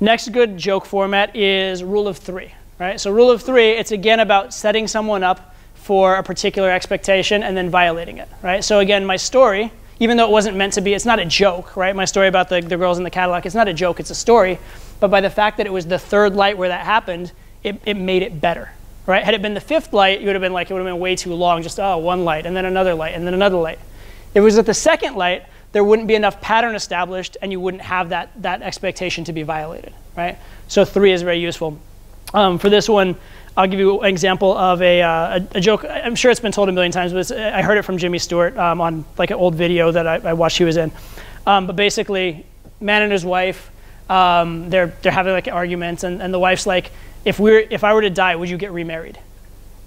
Next good joke format is rule of three, right? So rule of three, it's again about setting someone up for a particular expectation and then violating it, right? So again, my story, even though it wasn't meant to be, it's not a joke, right? My story about the girls in the Cadillac, it's not a joke, it's a story. But by the fact that it was the third light where that happened, it made it better, right? Had it been the fifth light, it would have been like, it would have been way too long, just, oh, one light, and then another light, and then another light. If it was at the second light, there wouldn't be enough pattern established, and you wouldn't have that expectation to be violated, right? So 3 is very useful. For this one, I'll give you an example of a joke. I'm sure it's been told a million times, but I heard it from Jimmy Stewart on like an old video that I watched he was in. But basically, man and his wife, they're having like arguments, and the wife's like, if I were to die, would you get remarried?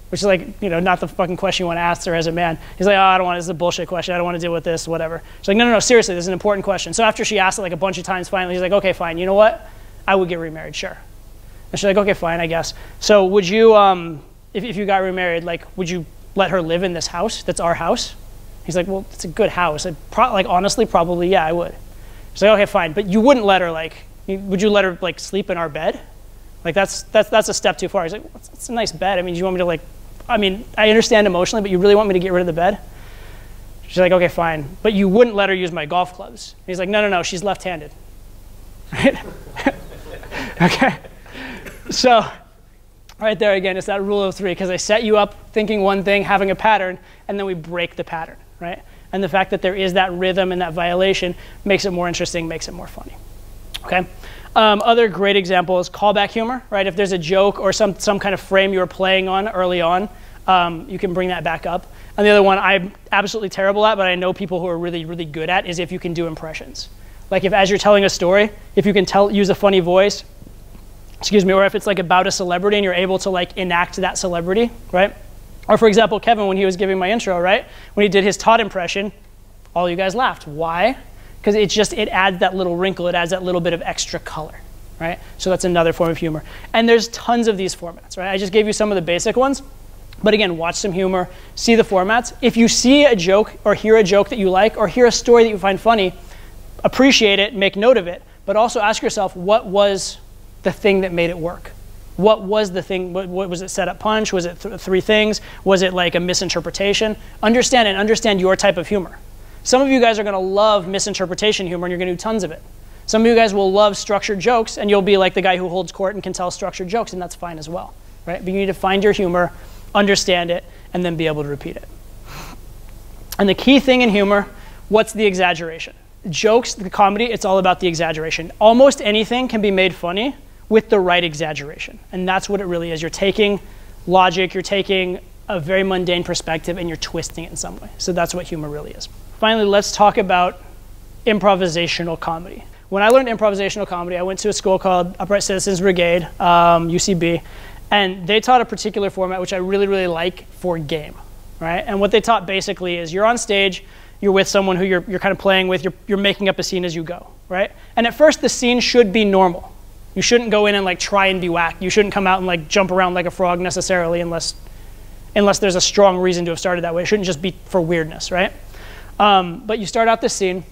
Which is like, you know, not the fucking question you want to ask her as a man. He's like, oh, I don't want, this is a bullshit question. I don't want to deal with this, whatever. She's like, no, seriously, this is an important question. So after she asked it like a bunch of times, finally, he's like, okay, fine. You know what? I would get remarried, sure. And she's like, okay, fine, I guess. So would you, if you got remarried, like, would you let her live in this house that's our house? He's like, well, it's a good house. Like, honestly, probably, yeah, I would. She's like, okay, fine. But you wouldn't let her, like, would you let her, like, sleep in our bed? Like, that's a step too far. He's like, well, it's a nice bed. I mean, do you want me to, like, I mean, I understand emotionally, but you really want me to get rid of the bed? She's like, okay, fine. But you wouldn't let her use my golf clubs. He's like, no, she's left-handed. Right? Okay. So right there again, it's that rule of 3, because I set you up thinking one thing, having a pattern, and then we break the pattern, right? And the fact that there is that rhythm and that violation makes it more interesting, makes it more funny, okay? Other great example is callback humor, right? If there's a joke or some kind of frame you were playing on early on, you can bring that back up. And the other one I'm absolutely terrible at, but I know people who are really, really good at, is if you can do impressions. Like if as you're telling a story, if you can use a funny voice, excuse me, or if it's like about a celebrity and you're able to like enact that celebrity, right? Or for example, Kevin, when he was giving my intro, right? When he did his Todd impression, all you guys laughed. Why? Because it adds that little wrinkle, it adds that little bit of extra color, right? So that's another form of humor. And there's tons of these formats, right? I just gave you some of the basic ones. But again, watch some humor, see the formats. If you see a joke or hear a joke that you like or hear a story that you find funny, appreciate it, make note of it, but also ask yourself, what was the thing that made it work? What was the thing? What was it? Set up punch? Was it 3 things? Was it like a misinterpretation? Understand your type of humor. Some of you guys are going to love misinterpretation humor, and you're going to do tons of it. Some of you guys will love structured jokes, and you'll be like the guy who holds court and can tell structured jokes, and that's fine as well, right? But you need to find your humor, understand it, and then be able to repeat it. And the key thing in humor, what's the exaggeration? Jokes, the comedy, it's all about the exaggeration. Almost anything can be made funny with the right exaggeration. And that's what it really is. You're taking logic, you're taking a very mundane perspective, and you're twisting it in some way. So that's what humor really is. Finally, let's talk about improvisational comedy. When I learned improvisational comedy, I went to a school called Upright Citizens Brigade, UCB, and they taught a particular format which I really, really like for game, right? And what they taught basically is you're on stage, you're with someone who you're kind of playing with, you're making up a scene as you go, right? And at first the scene should be normal. You shouldn't go in and like try and be whack. You shouldn't come out and like jump around like a frog necessarily unless there's a strong reason to have started that way. It shouldn't just be for weirdness, right? But you start out this scene,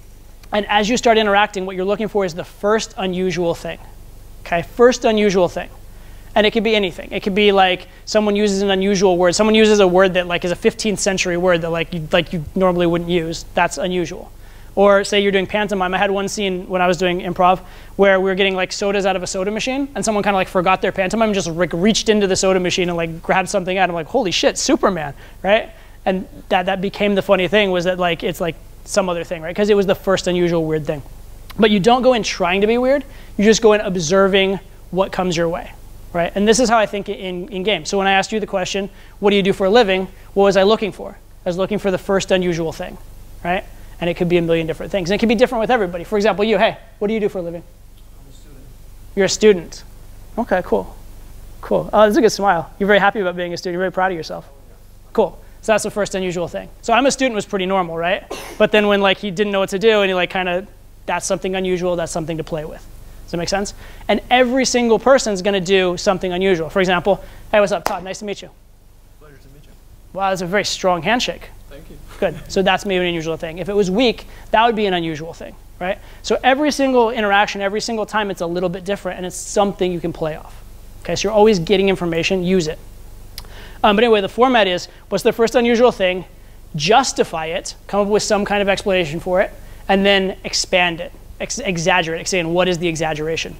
and as you start interacting, what you're looking for is the first unusual thing, okay? First unusual thing. And it could be anything. It could be like someone uses an unusual word. Someone uses a word that like is a 15th century word that like you normally wouldn't use. That's unusual. Or say you're doing pantomime. I had one scene when I was doing improv where we were getting like sodas out of a soda machine, and someone kind of like forgot their pantomime and just like reached into the soda machine and like grabbed something out. I'm like, holy shit, Superman, right? And that became the funny thing, was that like it's like some other thing, right? Because it was the first unusual weird thing. But you don't go in trying to be weird. You just go in observing what comes your way, right? And this is how I think in games. So when I asked you the question, what do you do for a living? What was I looking for? I was looking for the first unusual thing, right? And it could be a million different things. And it could be different with everybody. For example, you, hey, what do you do for a living? I'm a student. You're a student. Okay, cool. Cool. Oh, that's a good smile. You're very happy about being a student. You're very proud of yourself. Cool. So that's the first unusual thing. So I'm a student was pretty normal, right? But then when like he didn't know what to do and he like kind of, that's something unusual, that's something to play with. Does that make sense? And every single person's going to do something unusual. For example, hey, what's up, Todd? Nice to meet you. Pleasure to meet you. Wow, that's a very strong handshake. Thank you. Good. So that's maybe an unusual thing. If it was weak, that would be an unusual thing, right? So every single interaction, every single time, it's a little bit different, and it's something you can play off. Okay, so you're always getting information. Use it. But anyway, the format is, what's the first unusual thing? Justify it. Come up with some kind of explanation for it. And then expand it. Exaggerate it. Saying, what is the exaggeration?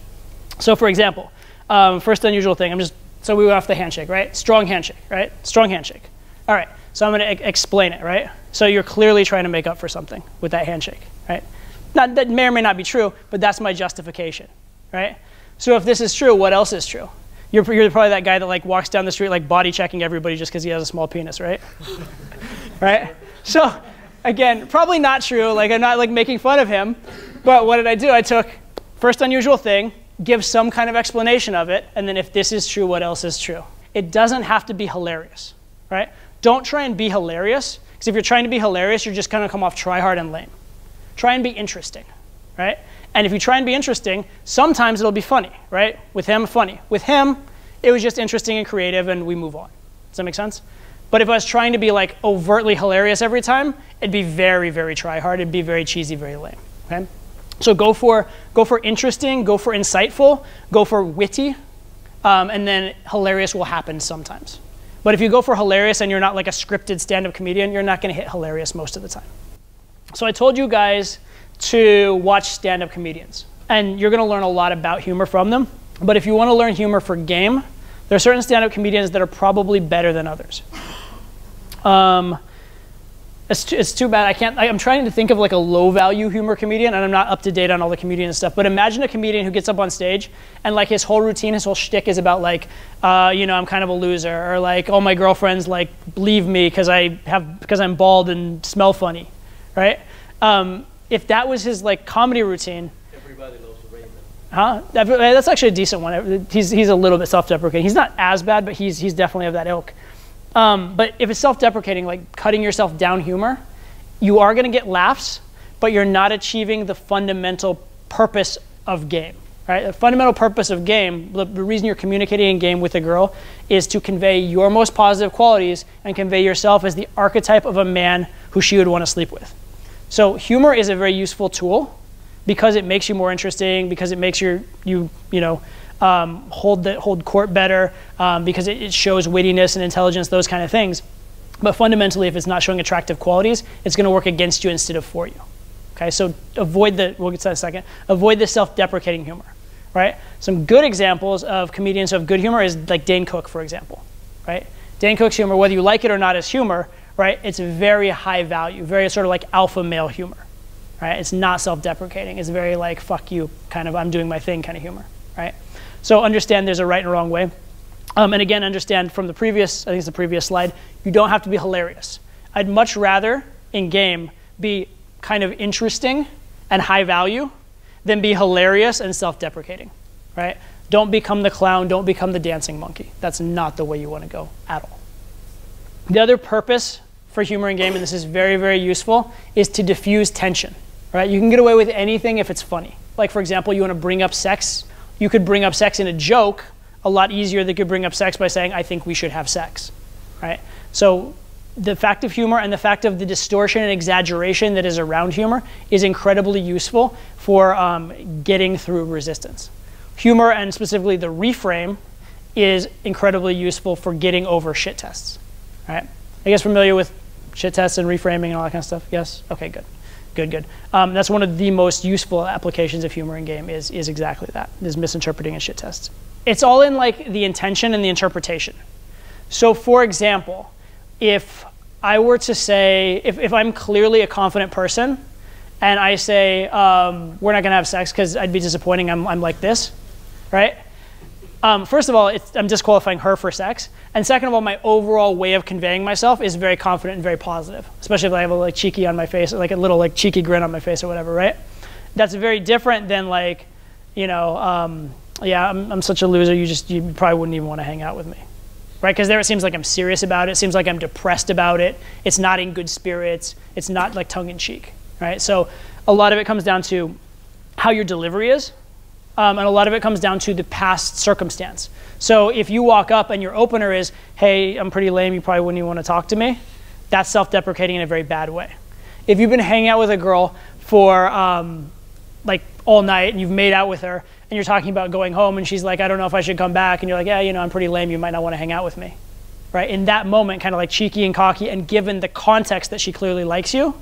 So for example, first unusual thing. So we went off the handshake, right? Strong handshake, right? Strong handshake. All right. So I'm going to explain it, right? So you're clearly trying to make up for something with that handshake, right? That may or may not be true, but that's my justification, right? So if this is true, what else is true? You're probably that guy that like walks down the street like body checking everybody just because he has a small penis, right? Right? So again, probably not true. Like I'm not like making fun of him, but what did I do? I took first unusual thing, give some kind of explanation of it, and then if this is true, what else is true? It doesn't have to be hilarious, right? Don't try and be hilarious, because if you're trying to be hilarious, you're just going to come off try hard and lame. Try and be interesting, right? And if you try and be interesting, sometimes it'll be funny, right? With him, funny. With him, it was just interesting and creative, and we move on. Does that make sense? But if I was trying to be like overtly hilarious every time, it'd be very, very try hard. It'd be very cheesy, very lame, okay? So go for interesting, go for insightful, go for witty, and then hilarious will happen sometimes. But if you go for hilarious and you're not like a scripted stand-up comedian, you're not going to hit hilarious most of the time. So I told you guys to watch stand-up comedians. And you're going to learn a lot about humor from them. But if you want to learn humor for game, there are certain stand-up comedians that are probably better than others. It's too bad. I'm trying to think of like a low-value humor comedian, and I'm not up to date on all the comedian stuff. But imagine a comedian who gets up on stage, and like his whole routine, his whole shtick is about like, I'm kind of a loser, or like, oh, my girlfriends like leave me because I'm bald and smell funny, right? If that was his like comedy routine. Everybody loves Raymond. Huh? That's actually a decent one. He's a little bit self-deprecating. He's not as bad, but he's definitely of that ilk. But if it's self-deprecating, like cutting yourself down humor, you are going to get laughs, but you're not achieving the fundamental purpose of game, right? The fundamental purpose of game, the reason you're communicating in game with a girl is to convey your most positive qualities and convey yourself as the archetype of a man who she would want to sleep with. So humor is a very useful tool because it makes you more interesting, because it makes you hold court better, because it shows wittiness and intelligence, those kind of things. But fundamentally, if it's not showing attractive qualities, it's going to work against you instead of for you. Okay, so we'll get to that in a second. Avoid the self-deprecating humor, right? Some good examples of comedians who have good humor is like Dane Cook, for example, right? Dane Cook's humor, whether you like it or not as humor, right? It's very high value, very sort of like alpha male humor, right? It's not self-deprecating. It's very like, fuck you, kind of I'm doing my thing kind of humor, right? So understand there's a right and a wrong way. And again, understand from the previous, I think it's the previous slide, you don't have to be hilarious. I'd much rather, in game, be kind of interesting and high value than be hilarious and self-deprecating, right? Don't become the clown, don't become the dancing monkey. That's not the way you want to go at all. The other purpose for humor in game, and this is very, very useful, is to diffuse tension, right? You can get away with anything if it's funny. Like, for example, you want to bring up sex. You could bring up sex in a joke a lot easier than you could bring up sex by saying, I think we should have sex, right? So the fact of humor and the fact of the distortion and exaggeration that is around humor is incredibly useful for getting through resistance. Humor, and specifically the reframe, is incredibly useful for getting over shit tests, right? Are you guys familiar with shit tests and reframing and all that kind of stuff? Yes? Okay, good. Good. That's one of the most useful applications of humor in game is exactly that, is misinterpreting and shit tests. It's all in like the intention and the interpretation. So for example, if I were to say, if I'm clearly a confident person and I say, we're not gonna have sex because I'd be disappointing, I'm like this, right? First of all, I'm disqualifying her for sex. And second of all, my overall way of conveying myself is very confident and very positive, especially if I have a like cheeky on my face, or like a little like cheeky grin on my face or whatever, right? That's very different than like, yeah, I'm such a loser, you probably wouldn't even want to hang out with me, right? Because there it seems like I'm serious about it. It seems like I'm depressed about it. It's not in good spirits. It's not like tongue in cheek, right? So a lot of it comes down to how your delivery is. And a lot of it comes down to the past circumstance. So if you walk up and your opener is, hey, I'm pretty lame, you probably wouldn't even want to talk to me, that's self-deprecating in a very bad way. If you've been hanging out with a girl for like all night and you've made out with her and you're talking about going home and she's like, I don't know if I should come back, and you're like, yeah, you know, I'm pretty lame, you might not want to hang out with me, right? In that moment, kind of like cheeky and cocky, and given the context that she clearly likes you,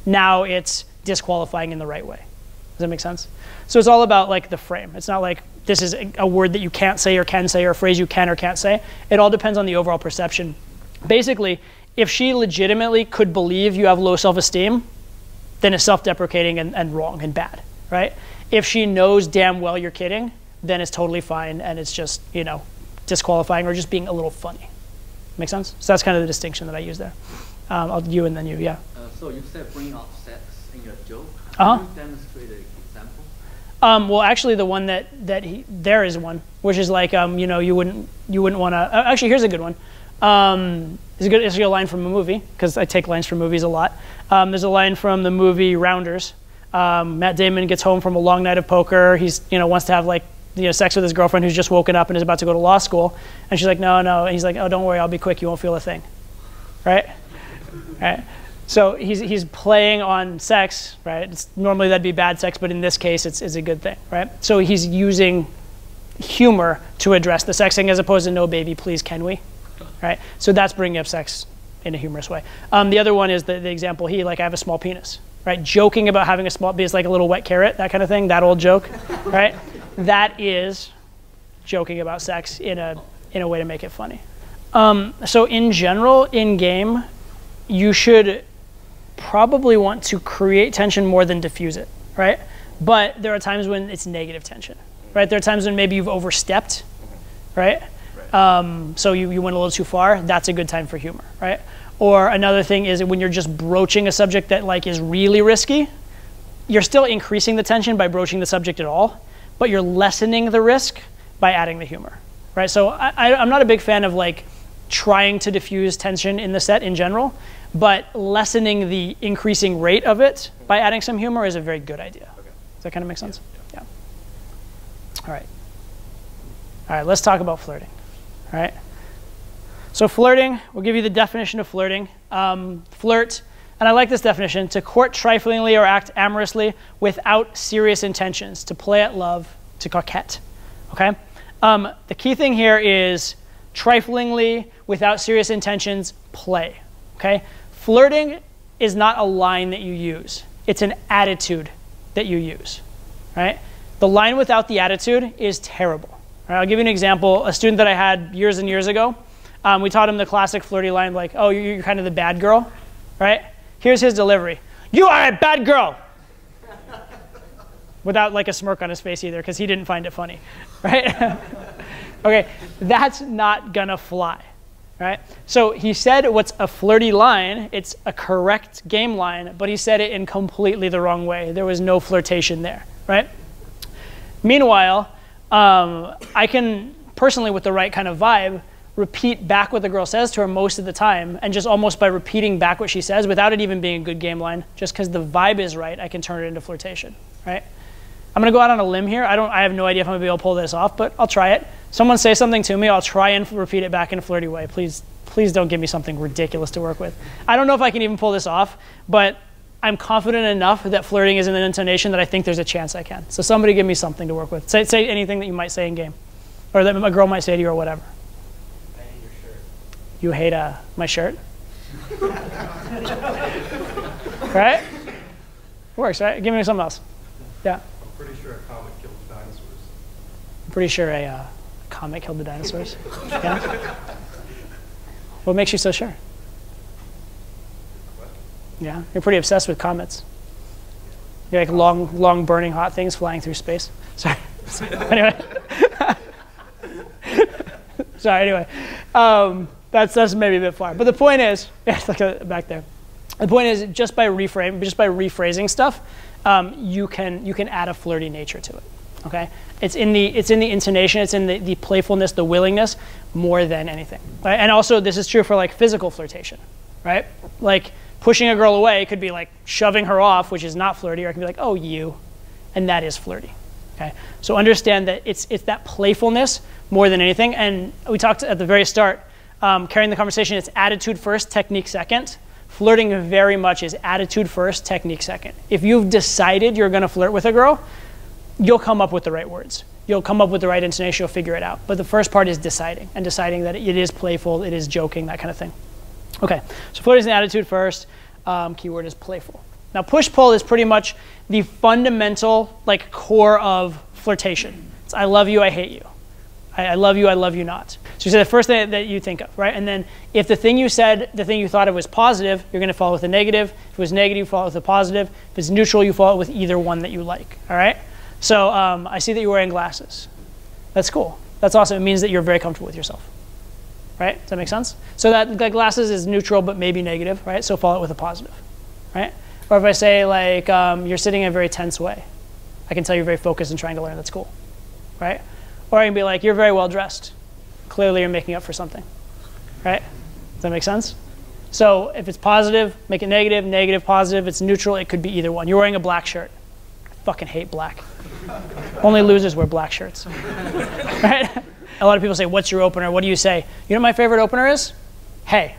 now it's disqualifying in the right way. Does that make sense? So it's all about like the frame. It's not like this is a word that you can't say or can say, or a phrase you can or can't say. It all depends on the overall perception. Basically, if she legitimately could believe you have low self-esteem, then it's self-deprecating and wrong and bad, right? If she knows damn well you're kidding, then it's totally fine, and it's just, you know, disqualifying or just being a little funny. Make sense? So that's kind of the distinction that I use there. I'll you and then you, yeah. So you said bring up sex in your joke. Uh-huh. Can you demonstrate an example? Well, actually, the one there is one, which is like, you know, you wouldn't want to. Actually, here's a good one. It's a line from a movie, because I take lines from movies a lot. There's a line from the movie Rounders. Matt Damon gets home from a long night of poker. He's, you know, wants to have like, you know, sex with his girlfriend who's just woken up and is about to go to law school. And she's like, no. And he's like, oh, don't worry, I'll be quick. You won't feel a thing, right? Right. So he's playing on sex, right? Normally that'd be bad sex, but in this case, it's a good thing, right? So he's using humor to address the sex thing as opposed to no, baby, please, can we? Right? So that's bringing up sex in a humorous way. The other one is the example I have a small penis, right? Joking about having a small penis, like a little wet carrot, that kind of thing, that old joke, right? That is joking about sex in a way to make it funny. So in general, in game, you should probably want to create tension more than diffuse it, right? But there are times when it's negative tension, right? There are times when maybe you've overstepped, right? So you went a little too far. That's a good time for humor, right? Or another thing is when you're just broaching a subject that like is really risky, you're still increasing the tension by broaching the subject at all, but you're lessening the risk by adding the humor, right? So I'm not a big fan of like trying to diffuse tension in the set in general, but lessening the increasing rate of it by adding some humor is a very good idea. Okay. Does that kind of make sense? Yeah. All right, let's talk about flirting. All right. So flirting, we'll give you the definition of flirting. Flirt, and I like this definition, to court triflingly or act amorously without serious intentions, to play at love, to coquette. Okay. The key thing here is triflingly, without serious intentions, play. Okay. Flirting is not a line that you use. It's an attitude that you use. Right. The line without the attitude is terrible. Right, I'll give you an example. A student that I had years and years ago, we taught him the classic flirty line, like, oh, you're kind of the bad girl, right? Here's his delivery. You are a bad girl. Without like a smirk on his face either, because he didn't find it funny, right? Okay, that's not gonna fly, right? So he said what's a flirty line, it's a correct game line, but he said it in completely the wrong way. There was no flirtation there, right? Meanwhile, I can personally, with the right kind of vibe, repeat back what the girl says to her most of the time, and just almost by repeating back what she says without it even being a good game line, just because the vibe is right, I can turn it into flirtation, right? I'm gonna go out on a limb here. I have no idea if I'm gonna be able to pull this off, but I'll try it. Someone say something to me, I'll try and repeat it back in a flirty way. Please don't give me something ridiculous to work with. I don't know if I can even pull this off, but I'm confident enough that flirting is in an intonation that I think there's a chance I can. So somebody give me something to work with. Say anything that you might say in game, or that a girl might say to you, or whatever. I hate your shirt. You hate my shirt? Right? Works, right? Give me something else. Yeah. I'm pretty sure a comet killed the dinosaurs. I'm pretty sure a comet killed the dinosaurs. Yeah. What makes you so sure? Yeah, you're pretty obsessed with comets. You're like long burning hot things flying through space. Sorry. Anyway. Sorry, anyway. That's maybe a bit far. But the point is, yeah, it's like back there. The point is, just by rephrasing stuff, you can add a flirty nature to it. Okay? It's in the intonation, it's in the playfulness, the willingness, more than anything. Right? And also, this is true for like physical flirtation, right? Like, pushing a girl away could be like shoving her off, which is not flirty, or it can be like, oh, you, and that is flirty. Okay? So understand that it's that playfulness more than anything. And we talked at the very start, Carrying the conversation, it's attitude first, technique second. Flirting very much is attitude first, technique second. If you've decided you're going to flirt with a girl, you'll come up with the right words. You'll come up with the right intonation, you'll figure it out. But the first part is deciding, and deciding that it is playful, it is joking, that kind of thing. Okay, so flirting is an attitude first. Keyword is playful. Now push-pull is pretty much the fundamental core of flirtation. It's I love you, I hate you. I love you not. So you say the first thing that you think of, right? And then if the thing you said, the thing you thought of was positive, you're going to follow with a negative. If it was negative, you follow with a positive. If it's neutral, you follow with either one that you like, all right? So I see that you're wearing glasses. That's cool. That's awesome. It means that you're very comfortable with yourself, right? Does that make sense? So that glasses is neutral but maybe negative, right? So follow it with a positive, right? Or if I say you're sitting in a very tense way, I can tell you're very focused and trying to learn. That's cool, right? Or I can be like, you're very well dressed. Clearly you're making up for something, right? Does that make sense? So if it's positive, make it negative, negative, positive. It's neutral, it could be either one. You're wearing a black shirt. I fucking hate black. Only losers wear black shirts, right? A lot of people say, what's your opener? What do you say? You know what my favorite opener is? Hey,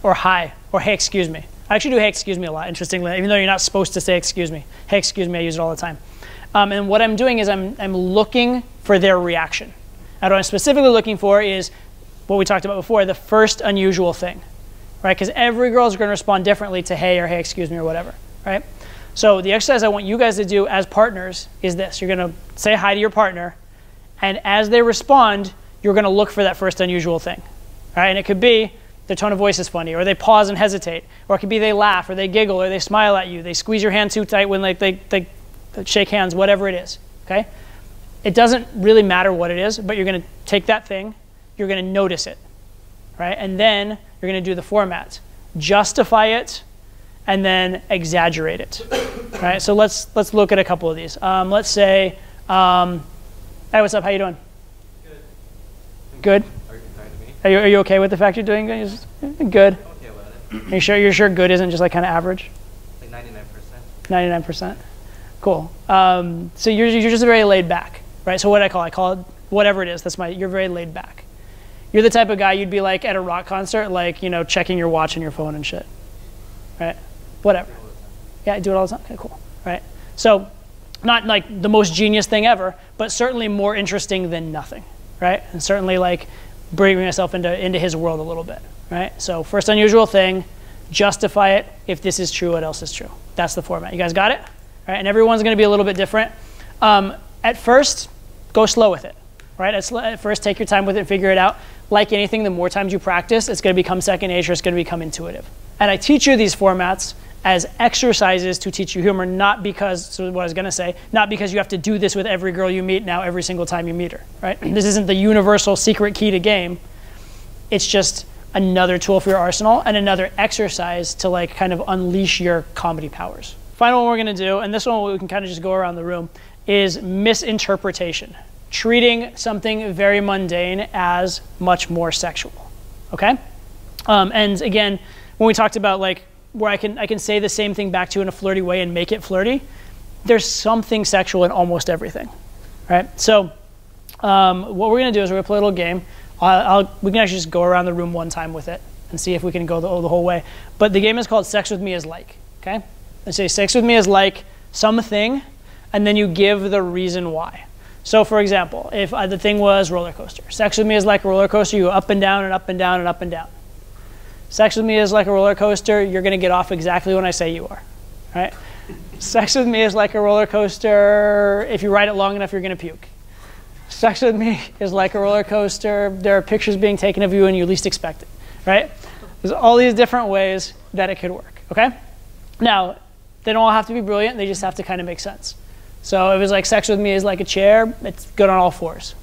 or hi, or hey, excuse me. I actually do hey, excuse me a lot, interestingly, even though you're not supposed to say excuse me. Hey, excuse me, I use it all the time. And what I'm doing is I'm looking for their reaction. And what I'm specifically looking for is what we talked about before, the first unusual thing, right? Because every girl is going to respond differently to hey or hey, excuse me or whatever, right? So the exercise I want you guys to do as partners is this. You're going to say hi to your partner, and as they respond, you're going to look for that first unusual thing, right? And it could be their tone of voice is funny, or they pause and hesitate, or it could be they laugh, or they giggle, or they smile at you, they squeeze your hand too tight when they shake hands, whatever it is, okay? It doesn't really matter what it is, but you're going to take that thing, you're going to notice it, right? And then you're going to do the format. Justify it, and then exaggerate it, right? So let's look at a couple of these. Let's say, hey, what's up? How you doing? Good. Good? Are you talking to me? Are you okay with the fact you're doing good? Good. I'm okay about it. Are you sure? You're sure good isn't just kind of average? Like 99%. 99%. Cool. So you're just very laid back, right? So what I call it whatever it is. You're very laid back. You're the type of guy you'd be like at a rock concert, checking your watch and your phone and shit, right? Whatever. Yeah, I do it all the time. Okay, cool. Right. So not like the most genius thing ever, but certainly more interesting than nothing, right? And certainly bringing myself into his world a little bit, right? So first unusual thing, justify it. If this is true, what else is true? That's the format. You guys got it? Right, and everyone's going to be a little bit different. At first, go slow with it. Right? At first, take your time with it and figure it out. Like anything, the more times you practice, it's going to become second nature. It's going to become intuitive. And I teach you these formats as exercises to teach you humor, not because, so what I was going to say, not because you have to do this with every girl you meet now every single time you meet her. Right? This isn't the universal secret key to game. It's just another tool for your arsenal and another exercise to kind of unleash your comedy powers. Final one we're going to do, and this one we can kind of just go around the room, is misinterpretation. Treating something very mundane as much more sexual, okay? And again, when we talked about where I can say the same thing back to you in a flirty way and make it flirty, there's something sexual in almost everything, right? So what we're going to do is we're going to play a little game. We can actually just go around the room one time with it and see if we can go the whole way. But the game is called Sex With Me Is Like, okay? Let's say sex with me is like something, and then you give the reason why. So for example, if the thing was roller coaster. Sex with me is like a roller coaster. You go up and down and up and down and up and down. Sex with me is like a roller coaster. You're going to get off exactly when I say you are, right? Sex with me is like a roller coaster. If you ride it long enough, you're going to puke. Sex with me is like a roller coaster. There are pictures being taken of you when you least expect it, right? There's all these different ways that it could work, okay? Now, they don't all have to be brilliant. They just have to kind of make sense. So if it's like sex with me is like a chair, it's good on all fours,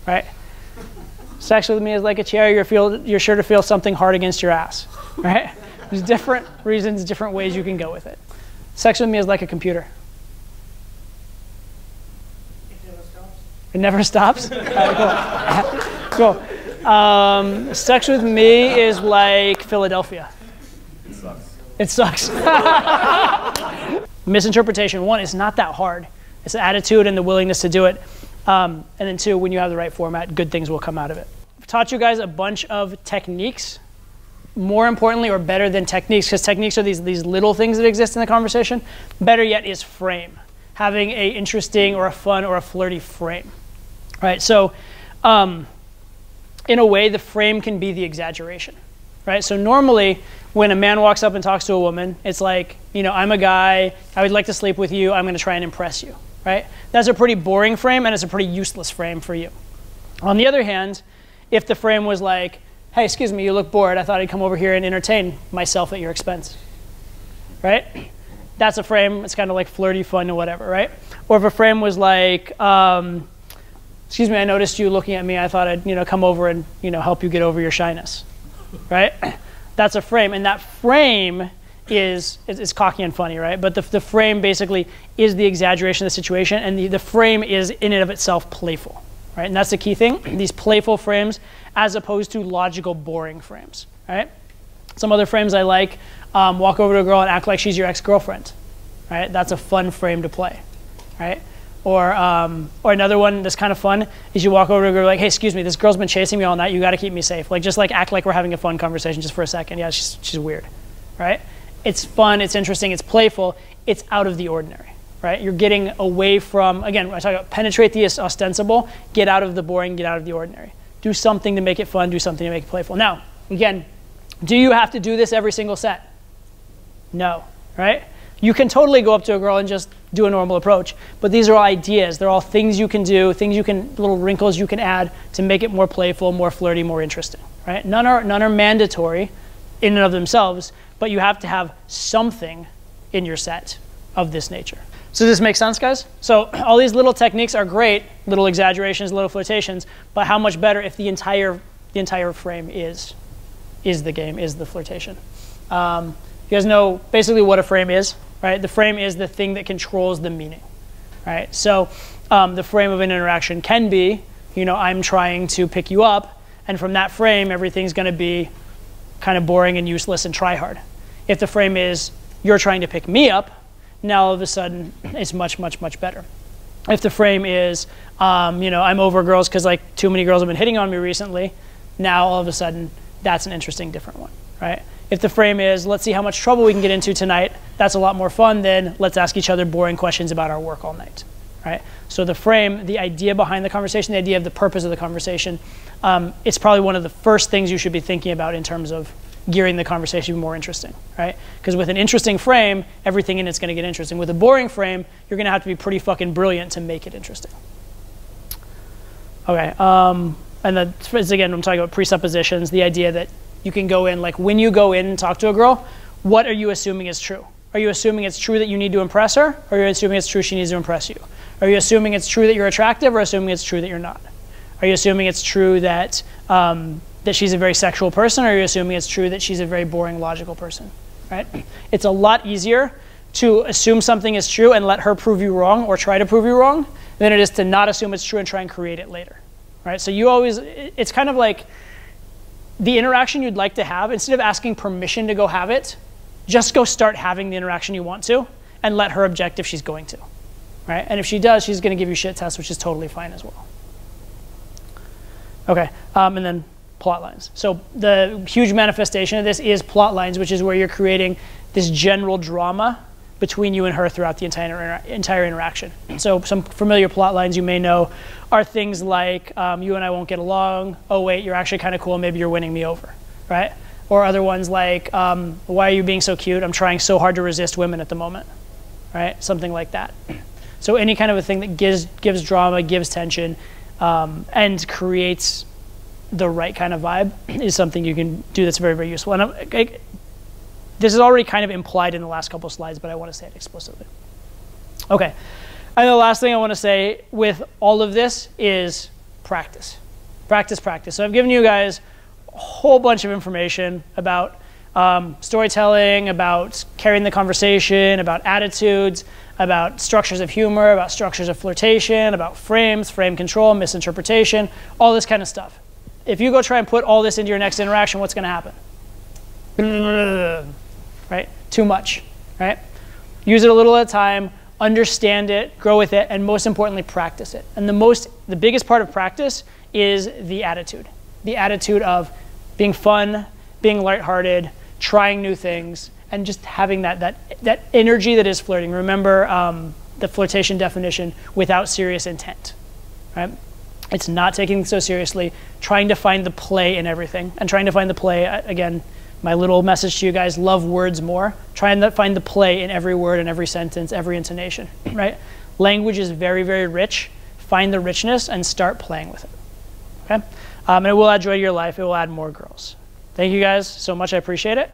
right? Sex with me is like a chair. You're sure to feel something hard against your ass, right? There's different reasons, different ways you can go with it. Sex with me is like a computer. It never stops? It never stops? Cool. Sex with me is like Philadelphia. It sucks. It sucks. Misinterpretation. One, it's not that hard. It's the attitude and the willingness to do it. And then two, when you have the right format, good things will come out of it. taught you guys a bunch of techniques. More importantly, or better than techniques, because techniques are these little things that exist in the conversation. Better yet is frame. Having a interesting or a fun or a flirty frame. Right? So in a way, the frame can be the exaggeration. Right? So normally, when a man walks up and talks to a woman, it's like, you know, I'm a guy, I would like to sleep with you, I'm going to try and impress you. Right? That's a pretty boring frame, and it's a pretty useless frame for you. On the other hand, if the frame was like, hey, excuse me, you look bored, I thought I'd come over here and entertain myself at your expense. Right? That's a frame, it's kind of like flirty, fun, or whatever, right? Or if a frame was like, excuse me, I noticed you looking at me, I thought I'd, you know, come over and, you know, help you get over your shyness. Right? That's a frame, and that frame is cocky and funny, right? But the frame basically is the exaggeration of the situation, and the frame is in and of itself playful, right? And that's the key thing, these playful frames as opposed to logical, boring frames, right? Some other frames I like, walk over to a girl and act like she's your ex-girlfriend, right? That's a fun frame to play, right? Or another one that's kind of fun is you walk over to a girl like, hey, excuse me, this girl's been chasing me all night, you gotta keep me safe. Like, just like act like we're having a fun conversation just for a second. Yeah, she's weird, right? It's fun, it's interesting, it's playful, it's out of the ordinary, right? You're getting away from, again, when I talk about penetrate the ostensible, get out of the boring, get out of the ordinary. Do something to make it fun, do something to make it playful. Now, again, do you have to do this every single set? No, right? You can totally go up to a girl and just do a normal approach, but these are all ideas. They're all things you can do, little wrinkles you can add to make it more playful, more flirty, more interesting, right? None are mandatory in and of themselves, but you have to have something in your set of this nature. So does this make sense, guys? So all these little techniques are great, little exaggerations, little flirtations, but how much better if the entire frame is the game, is the flirtation. You guys know basically what a frame is, right? The frame is the thing that controls the meaning, right? So the frame of an interaction can be, you know, I'm trying to pick you up, and from that frame, everything's going to be kind of boring and useless and try hard. If the frame is, you're trying to pick me up, now all of a sudden it's much, much, much better. If the frame is, you know, I'm over girls because like too many girls have been hitting on me recently, now all of a sudden that's an interesting, different one, right? If the frame is, let's see how much trouble we can get into tonight, that's a lot more fun than let's ask each other boring questions about our work all night, right? So the frame, the idea behind the conversation, the idea of the purpose of the conversation, it's probably one of the first things you should be thinking about in terms of gearing the conversation to be more interesting, right? Because with an interesting frame, everything in it's going to get interesting. With a boring frame, you're going to have to be pretty fucking brilliant to make it interesting. Okay, and then again, I'm talking about presuppositions, the idea that you can go in, like when you go in and talk to a girl, what are you assuming is true? Are you assuming it's true that you need to impress her? Or are you assuming it's true she needs to impress you? Are you assuming it's true that you're attractive, or assuming it's true that you're not? Are you assuming it's true that that she's a very sexual person, or are you assuming it's true that she's a very boring, logical person, right? It's a lot easier to assume something is true and let her prove you wrong or try to prove you wrong than it is to not assume it's true and try and create it later, right? So you always, it's kind of like the interaction you'd like to have, instead of asking permission to go have it, just go start having the interaction you want to and let her object if she's going to, right? And if she does, she's going to give you shit tests, which is totally fine as well. Okay, and then plot lines. So the huge manifestation of this is plot lines, which is where you're creating this general drama between you and her throughout the entire interaction. So some familiar plot lines you may know are things like, you and I won't get along, oh wait, you're actually kind of cool, maybe you're winning me over, right? Or other ones like, why are you being so cute? I'm trying so hard to resist women at the moment, right? Something like that. So any kind of a thing that gives drama, gives tension, and creates the right kind of vibe is something you can do that's very, very useful. And this is already kind of implied in the last couple of slides, but I want to say it explicitly. Okay, and the last thing I want to say with all of this is practice. Practice, practice. So I've given you guys a whole bunch of information about storytelling, about carrying the conversation, about attitudes, about structures of humor, about structures of flirtation, about frames, frame control, misinterpretation, all this kind of stuff. If you go try and put all this into your next interaction, what's going to happen? Right? Too much, right? Use it a little at a time, understand it, grow with it, and most importantly, practice it. And the biggest part of practice is the attitude. the attitude of being fun, being lighthearted, trying new things, and just having that energy that is flirting. Remember the flirtation definition: without serious intent, right? It's not taking things so seriously, trying to find the play in everything, and trying to find the play, again, my little message to you guys: love words more. Trying to find the play in every word and every sentence, every intonation, right? Language is very, very rich. Find the richness and start playing with it, okay? And it will add joy to your life. It will add more girls. Thank you guys so much. I appreciate it.